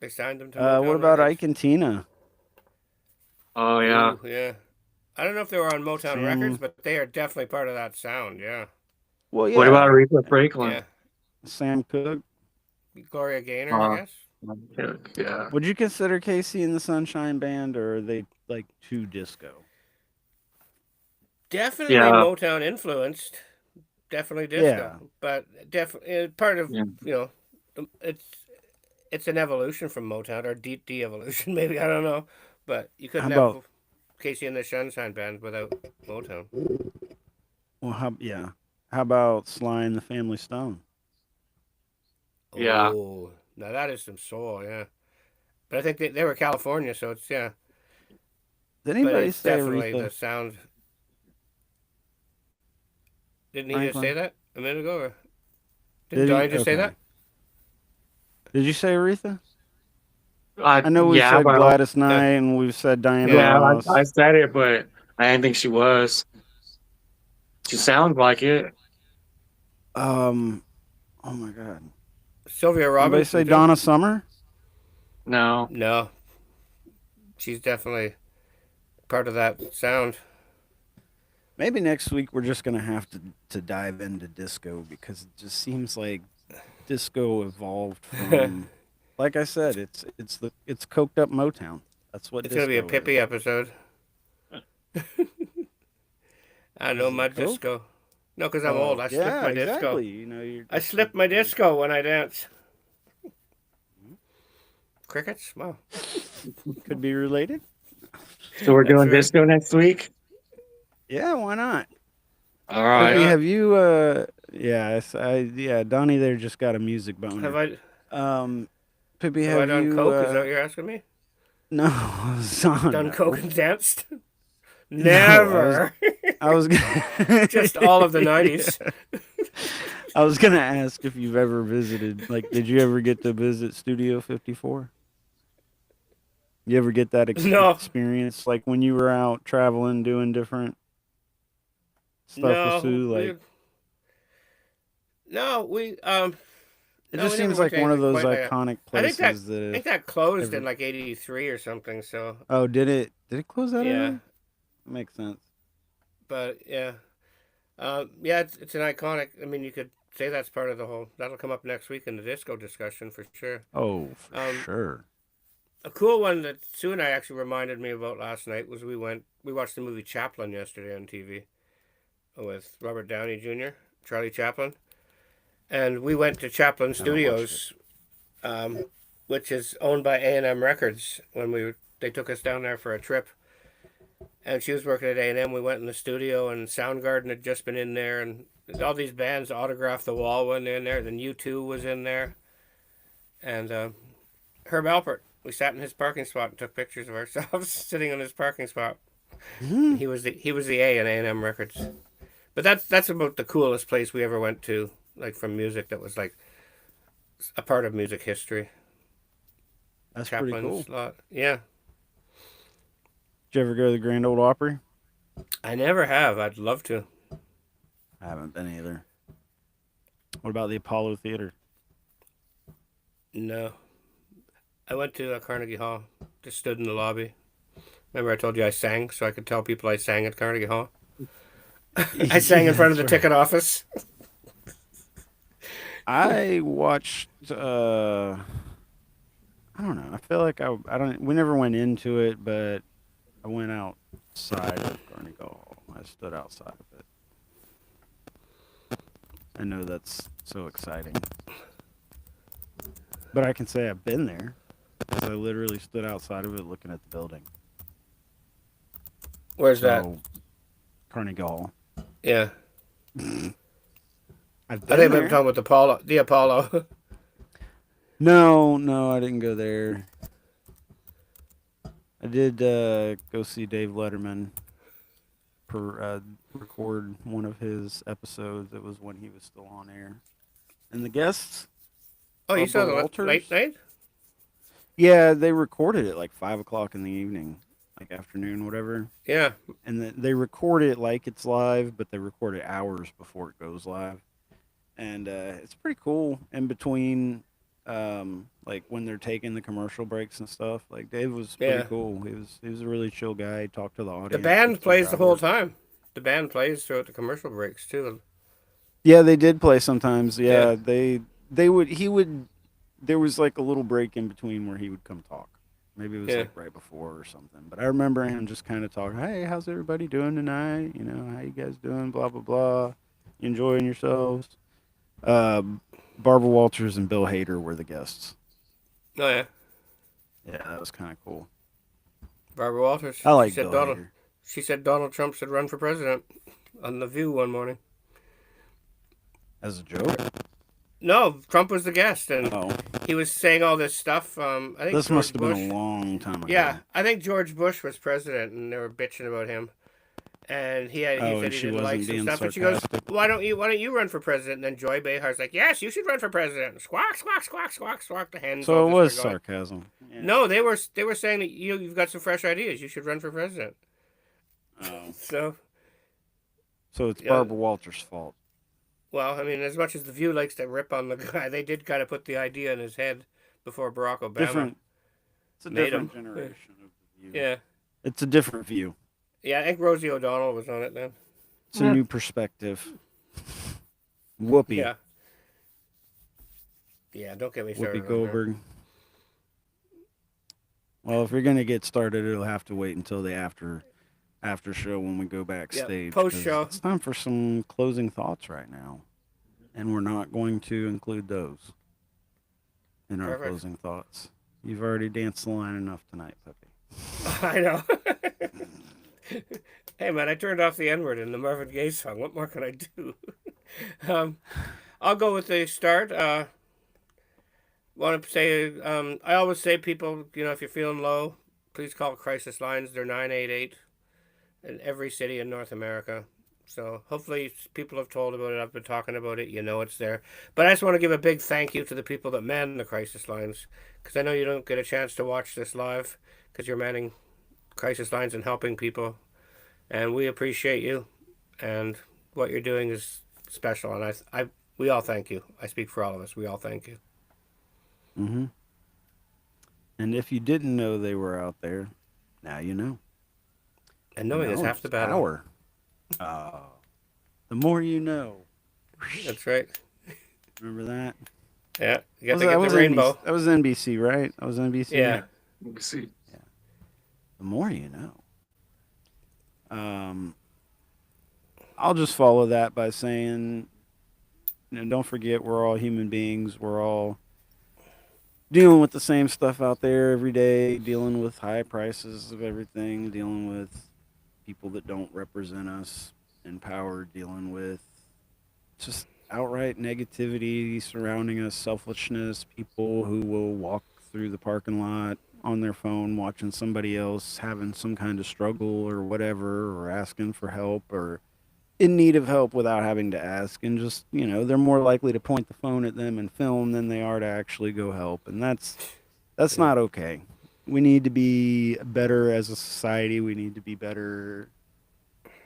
Speaker 2: They signed them to
Speaker 1: What
Speaker 2: Motown
Speaker 1: about
Speaker 2: Records.
Speaker 1: Ike and Tina?
Speaker 3: Oh yeah.
Speaker 2: Ooh, yeah. I don't know if they were on Motown Records,
Speaker 1: Sam.
Speaker 2: but they are definitely part of that sound. Yeah,
Speaker 1: Well,
Speaker 3: What about
Speaker 1: yeah.
Speaker 3: Aretha Franklin?
Speaker 2: yeah.
Speaker 1: Sam Cooke.
Speaker 2: Gloria Gaynor, I
Speaker 3: Uh,
Speaker 2: guess.
Speaker 3: yeah.
Speaker 1: Would you consider Casey and the Sunshine Band, or are they like too disco?
Speaker 2: Definitely
Speaker 3: Yeah.
Speaker 2: Motown influenced. Definitely
Speaker 1: Yeah.
Speaker 2: disco, but definitely part of
Speaker 3: Yeah.
Speaker 2: it's it's an evolution from Motown or de-evolution maybe, I don't know, but you
Speaker 1: How
Speaker 2: couldn't
Speaker 1: about
Speaker 2: have Casey and the Sunshine Band without Motown.
Speaker 1: yeah? How about Sly and the Family Stone?
Speaker 3: Yeah.
Speaker 2: Oh, now that is some soul, yeah. But I think they were California, so it's yeah.
Speaker 1: Did
Speaker 2: But
Speaker 1: anybody
Speaker 2: it's
Speaker 1: say
Speaker 2: definitely
Speaker 1: Aretha
Speaker 2: the sound. Didn't he just say
Speaker 1: Franklin?
Speaker 2: that a minute ago? Or didn't
Speaker 1: Did he?
Speaker 2: Donnie just say
Speaker 1: Okay.
Speaker 2: that?
Speaker 1: Did you say Aretha? I know we've
Speaker 3: Yeah,
Speaker 1: said
Speaker 3: but
Speaker 1: Gladys
Speaker 2: Yeah,
Speaker 1: Knight and we've said Diana
Speaker 2: yeah.
Speaker 3: yeah, I
Speaker 1: Ross.
Speaker 3: said it, but I didn't think she was. She sounds like it.
Speaker 1: Um. Oh my God.
Speaker 2: Sylvia
Speaker 1: Anybody say
Speaker 2: Robinson too?
Speaker 1: Donna Summer?
Speaker 3: No.
Speaker 2: No, she's definitely part of that sound.
Speaker 1: Maybe next week we're just gonna have to dive into disco because it just seems like disco evolved from, like I said, it's coked up Motown. That's what
Speaker 2: It's gonna be a
Speaker 1: disco is.
Speaker 2: Pippi episode. I know
Speaker 1: Is
Speaker 2: my
Speaker 1: it coke?
Speaker 2: disco. No, because I'm old.
Speaker 1: Oh
Speaker 2: I slipped
Speaker 1: yeah,
Speaker 2: my disco.
Speaker 1: exactly. You know, you're
Speaker 2: I
Speaker 1: just
Speaker 2: slipped my
Speaker 1: you're
Speaker 2: disco when I dance. Crickets? Wow.
Speaker 1: could be related.
Speaker 3: So we're
Speaker 2: That's
Speaker 3: doing
Speaker 2: right.
Speaker 3: disco next week?
Speaker 1: Yeah, why not?
Speaker 3: All
Speaker 2: Why
Speaker 3: right.
Speaker 1: Pippi,
Speaker 2: not?
Speaker 1: have you? Yeah, Donnie there just got a music
Speaker 2: Have
Speaker 1: boner.
Speaker 2: I
Speaker 1: Um, Pippi,
Speaker 2: have I
Speaker 1: have
Speaker 2: done
Speaker 1: you?
Speaker 2: coke? Is that what you're asking me?
Speaker 1: No,
Speaker 2: Done coke
Speaker 1: no,
Speaker 2: and danced?
Speaker 1: no.
Speaker 2: Never.
Speaker 1: I was gonna,
Speaker 2: Just all of the '90s.
Speaker 1: I was gonna ask if you've ever visited. Like, did you ever get to visit Studio 54? You ever get that
Speaker 2: No,
Speaker 1: experience, like when you were out traveling, doing different stuff with
Speaker 2: no,
Speaker 1: Sue? Like,
Speaker 2: no,
Speaker 1: it
Speaker 2: no,
Speaker 1: just
Speaker 2: we never
Speaker 1: seems
Speaker 2: went
Speaker 1: like
Speaker 2: to
Speaker 1: one of
Speaker 2: anything
Speaker 1: those
Speaker 2: quite like that.
Speaker 1: iconic
Speaker 2: I think that
Speaker 1: places that
Speaker 2: I think
Speaker 1: if
Speaker 2: that closed in
Speaker 1: ever.
Speaker 2: like '83 or something. So
Speaker 1: Oh, did it? Did it close that
Speaker 2: yeah,
Speaker 1: early? Makes sense.
Speaker 2: but yeah, yeah, it's an iconic. I mean, you could say that's part of the whole. That'll come up next week in the disco discussion for sure.
Speaker 1: Oh, for
Speaker 2: Um,
Speaker 1: sure.
Speaker 2: a cool one that Sue and I actually reminded me about last night was we watched the movie Chaplin yesterday on TV with Robert Downey Jr., Charlie Chaplin, and we went to Chaplin
Speaker 1: I haven't watched it.
Speaker 2: Studios, um, which is owned by A&M Records. They took us down there for a trip, and she was working at A&M. We went in the studio, and Soundgarden had just been in there, and all these bands autographed the wall when they're in there. Then U2 was in there, and Herb Alpert. We sat in his parking spot and took pictures of ourselves sitting in his parking spot. And
Speaker 1: Mhm.
Speaker 2: he was the A in A&M Records. But that's about the coolest place we ever went to, like from music that was like a part of music history.
Speaker 1: That's pretty cool.
Speaker 2: Chaplin's lot. Yeah,
Speaker 1: Did you ever go to the Grand Ole Opry?
Speaker 2: I never have. I'd love to.
Speaker 1: I haven't been either. What about the Apollo Theater?
Speaker 2: No, I went to Carnegie Hall. Just stood in the lobby. Remember, I told you I sang, so I could tell people I sang at Carnegie Hall. I sang in
Speaker 1: Yeah,
Speaker 2: front of
Speaker 1: that's
Speaker 2: the
Speaker 1: right.
Speaker 2: ticket office.
Speaker 1: I watched. I don't know. I feel like I don't. We never went into it, but I went outside of Carnegie Hall. I stood outside of it. I know that's so exciting, but I can say I've been there. 'cause I literally stood outside of it looking at the building.
Speaker 2: Where's that?
Speaker 1: So Carnegie Hall.
Speaker 2: Yeah.
Speaker 1: I've
Speaker 2: I
Speaker 1: been
Speaker 2: think I'm
Speaker 1: there.
Speaker 2: talking about the Apollo.
Speaker 1: No, no, I didn't go there. I did go see Dave Letterman record one of his episodes. It was when he was still on air. And the guests,
Speaker 2: Oh, you saw
Speaker 1: Barbara
Speaker 2: the late
Speaker 1: Walters.
Speaker 2: night?
Speaker 1: Yeah, they recorded it like 5 o'clock in the evening, like afternoon, whatever.
Speaker 2: Yeah.
Speaker 1: And they record it like it's live, but they record it hours before it goes live. And it's pretty cool in between, like when they're taking the commercial breaks and stuff. Like Dave was pretty
Speaker 2: Yeah.
Speaker 1: cool. He was a really chill guy. He talked to the
Speaker 2: The
Speaker 1: audience. He
Speaker 2: band
Speaker 1: took
Speaker 2: plays the whole
Speaker 1: hours.
Speaker 2: time. The band plays throughout the commercial breaks too.
Speaker 1: Yeah, they did play sometimes.
Speaker 2: Yeah.
Speaker 1: Yeah, they would he would there was like a little break in between where he would come talk. Maybe it was
Speaker 2: Yeah.
Speaker 1: like right before or something. But I remember him just kind of talking, "Hey, how's everybody doing tonight? How you guys doing? Blah blah blah. You enjoying yourselves?" Uh, Barbara Walters and Bill Hader were the guests.
Speaker 2: Oh yeah.
Speaker 1: Yeah, that was kind of cool.
Speaker 2: Barbara Walters.
Speaker 1: I
Speaker 2: She
Speaker 1: like
Speaker 2: said
Speaker 1: Bill
Speaker 2: Donald.
Speaker 1: Hader.
Speaker 2: She said Donald Trump should run for president on the View one morning.
Speaker 1: As a joke.
Speaker 2: No, Trump was the guest, and
Speaker 1: Oh,
Speaker 2: he was saying all this stuff. I think
Speaker 1: this must
Speaker 2: George
Speaker 1: have been
Speaker 2: Bush.
Speaker 1: a long time ago.
Speaker 2: Yeah, I think George Bush was president, and they were bitching about him. And he
Speaker 1: Oh,
Speaker 2: said
Speaker 1: and
Speaker 2: he
Speaker 1: she
Speaker 2: didn't like
Speaker 1: wasn't
Speaker 2: some
Speaker 1: being
Speaker 2: stuff, and she goes,
Speaker 1: sarcastic.
Speaker 2: "Why don't you run for president?" And then Joy Behar's like, "Yes, you should run for president." Squawk, squawk, squawk, squawk, squawk. The hens all
Speaker 1: So it
Speaker 2: just
Speaker 1: was
Speaker 2: start going.
Speaker 1: sarcasm. Yeah.
Speaker 2: No, they were saying that you've got some fresh ideas. You should run for president.
Speaker 1: Oh.
Speaker 2: So
Speaker 1: So it's
Speaker 2: yeah,
Speaker 1: Barbara Walters' fault.
Speaker 2: well, I mean, as much as the View likes to rip on the guy, they did kind of put the idea in his head before Barack Obama
Speaker 1: Different. It's a
Speaker 2: made him.
Speaker 1: different generation of the view.
Speaker 2: Yeah,
Speaker 1: It's a different view.
Speaker 2: yeah. I think Rosie O'Donnell was on it then.
Speaker 1: It's a new perspective. Whoopi.
Speaker 2: Yeah, yeah. Don't get me started
Speaker 1: Whoopi
Speaker 2: on her.
Speaker 1: Goldberg. Well, if you're gonna get started, it'll have to wait until the after show when we go backstage.
Speaker 2: post
Speaker 1: 'Cause
Speaker 2: show.
Speaker 1: It's time for some closing thoughts right now, and we're not going to include those in our
Speaker 2: Perfect.
Speaker 1: closing thoughts. You've already danced the line enough tonight, Peppy.
Speaker 2: I know. Hey man, I turned off the N word in the Marvin Gaye song. What more can I do? I'll go with the start. Want to say, I always say, people, if you're feeling low, please call crisis lines. They're 988 in every city in North America. So hopefully people have told about it. I've been talking about it. You know it's there. But I just want to give a big thank you to the people that man the crisis lines, because I know you don't get a chance to watch this live because you're manning crisis lines and helping people, and we appreciate you, and what you're doing is special. And we all thank you. I speak for all of us. We all thank you.
Speaker 1: Mm-hmm. And if you didn't know they were out there, now you know.
Speaker 2: And knowing is half the battle.
Speaker 1: Power. The more you know.
Speaker 2: That's right.
Speaker 1: Remember that?
Speaker 2: Yeah, you got to
Speaker 1: That
Speaker 2: get
Speaker 1: was
Speaker 2: the rainbow.
Speaker 1: NBC, that was NBC, right? That was NBC.
Speaker 2: Yeah.
Speaker 3: Let me see.
Speaker 1: The more you know. I'll just follow that by saying, don't forget we're all human beings. We're all dealing with the same stuff out there every day, dealing with high prices of everything, dealing with people that don't represent us in power, dealing with just outright negativity surrounding us, selfishness, people who will walk through the parking lot on their phone watching somebody else having some kind of struggle or whatever, or asking for help or in need of help without having to ask, and just they're more likely to point the phone at them and film than they are to actually go help, and that's not okay. We need to be better as a society. We need to be better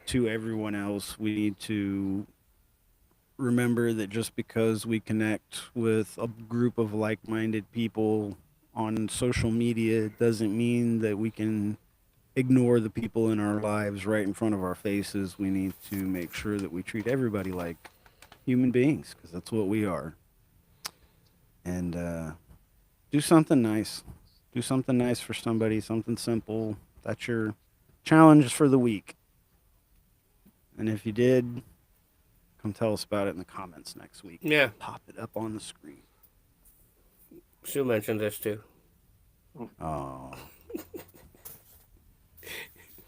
Speaker 1: to everyone else. We need to remember that just because we connect with a group of like-minded people on social media doesn't mean that we can ignore the people in our lives right in front of our faces. We need to make sure that we treat everybody like human beings, because that's what we are. And do something nice. Do something nice for somebody, something simple. That's your challenge for the week. And if you did, come tell us about it in the comments next week.
Speaker 2: Yeah.
Speaker 1: Pop it up on the screen.
Speaker 2: Sue mentioned this too.
Speaker 1: Oh.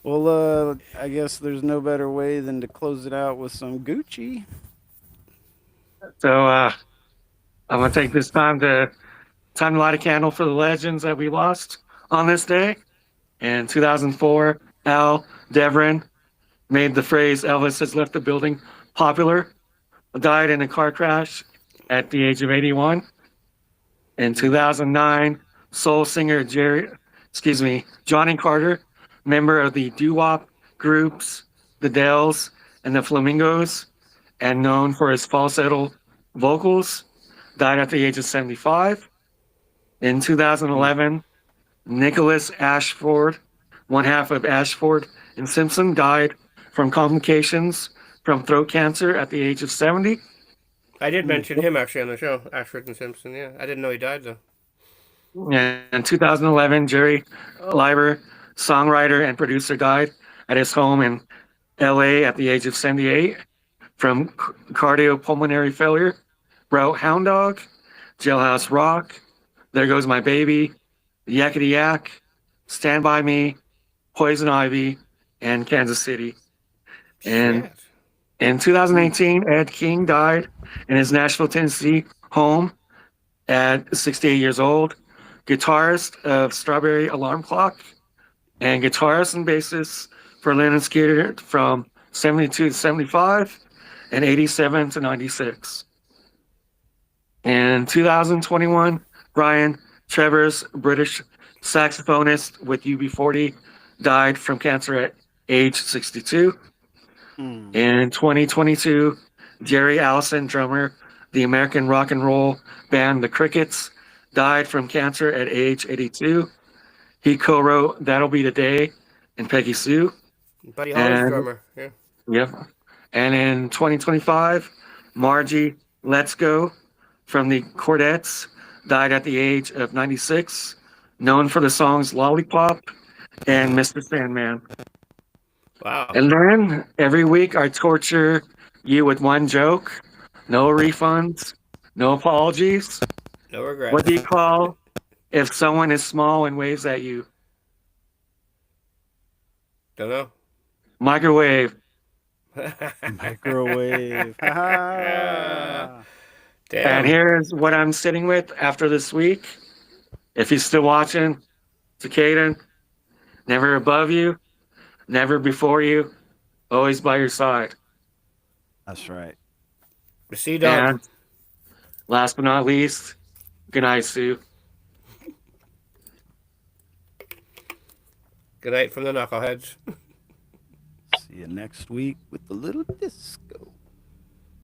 Speaker 1: Well, I guess there's no better way than to close it out with some Gucci.
Speaker 3: So I'm gonna take this time to light a candle for the legends that we lost on this day. In 2004, Al Devrin made the phrase "Elvis has left the building" popular. Died in a car crash at the age of 81. In 2009, soul singer Johnny Carter, member of the doo-wop groups the Dells and the Flamingos, and known for his falsetto vocals, died at the age of 75. In
Speaker 1: Hmm.
Speaker 3: 2011, Nicholas Ashford, one half of Ashford and Simpson, died from complications from throat cancer at the age of 70.
Speaker 2: I did
Speaker 1: Hmm.
Speaker 2: mention him actually on the show, Ashford and Simpson. Yeah, I didn't know he died though.
Speaker 3: And in 2011, Jerry Leiber, songwriter and producer, died at his home in LA at the age of 78 from cardiopulmonary failure. Wrote Hound Dog, Jailhouse Rock, There Goes My Baby, Yakety Yak, Stand By Me, Poison Ivy, and Kansas City. And
Speaker 2: Shit.
Speaker 3: in
Speaker 1: Hmm.
Speaker 3: 2018, Ed King died in his Nashville, Tennessee home at 68 years old. Guitarist of Strawberry Alarm Clock and guitarist and bassist for Lennon Skeeter from 72 to 75 and 87 to 96. In 2021, Brian Travers, British saxophonist with UB40, died from cancer at age 62.
Speaker 1: Hmm.
Speaker 3: In 2022, Jerry Allison, drummer, the American rock and roll band The Crickets, died from cancer at age 82. He co-wrote "That'll Be the Day" and Peggy Sue.
Speaker 2: Buddy Holly's
Speaker 3: And
Speaker 2: drummer. Yeah.
Speaker 3: yep. And in 2025, Margie Let's Go from the Chordettes died at the age of 96, known for the songs Lollipop and Mr. Sandman.
Speaker 2: Wow.
Speaker 3: And then every week I torture you with one joke. No refunds, no apologies.
Speaker 2: No
Speaker 3: What do you
Speaker 2: regrets.
Speaker 3: call if someone is small and waves at you?
Speaker 2: Don't know.
Speaker 3: Microwave.
Speaker 1: Microwave. Ha ha.
Speaker 3: And
Speaker 2: Damn.
Speaker 3: here's what I'm sitting with after this week. If you're still watching, Cicada, never above you, never before you, always by your side.
Speaker 1: That's right.
Speaker 2: The Sea Dog.
Speaker 3: And last but not least, good night, Sue.
Speaker 2: Good night from the Knuckleheads.
Speaker 1: See you next week with the little disc.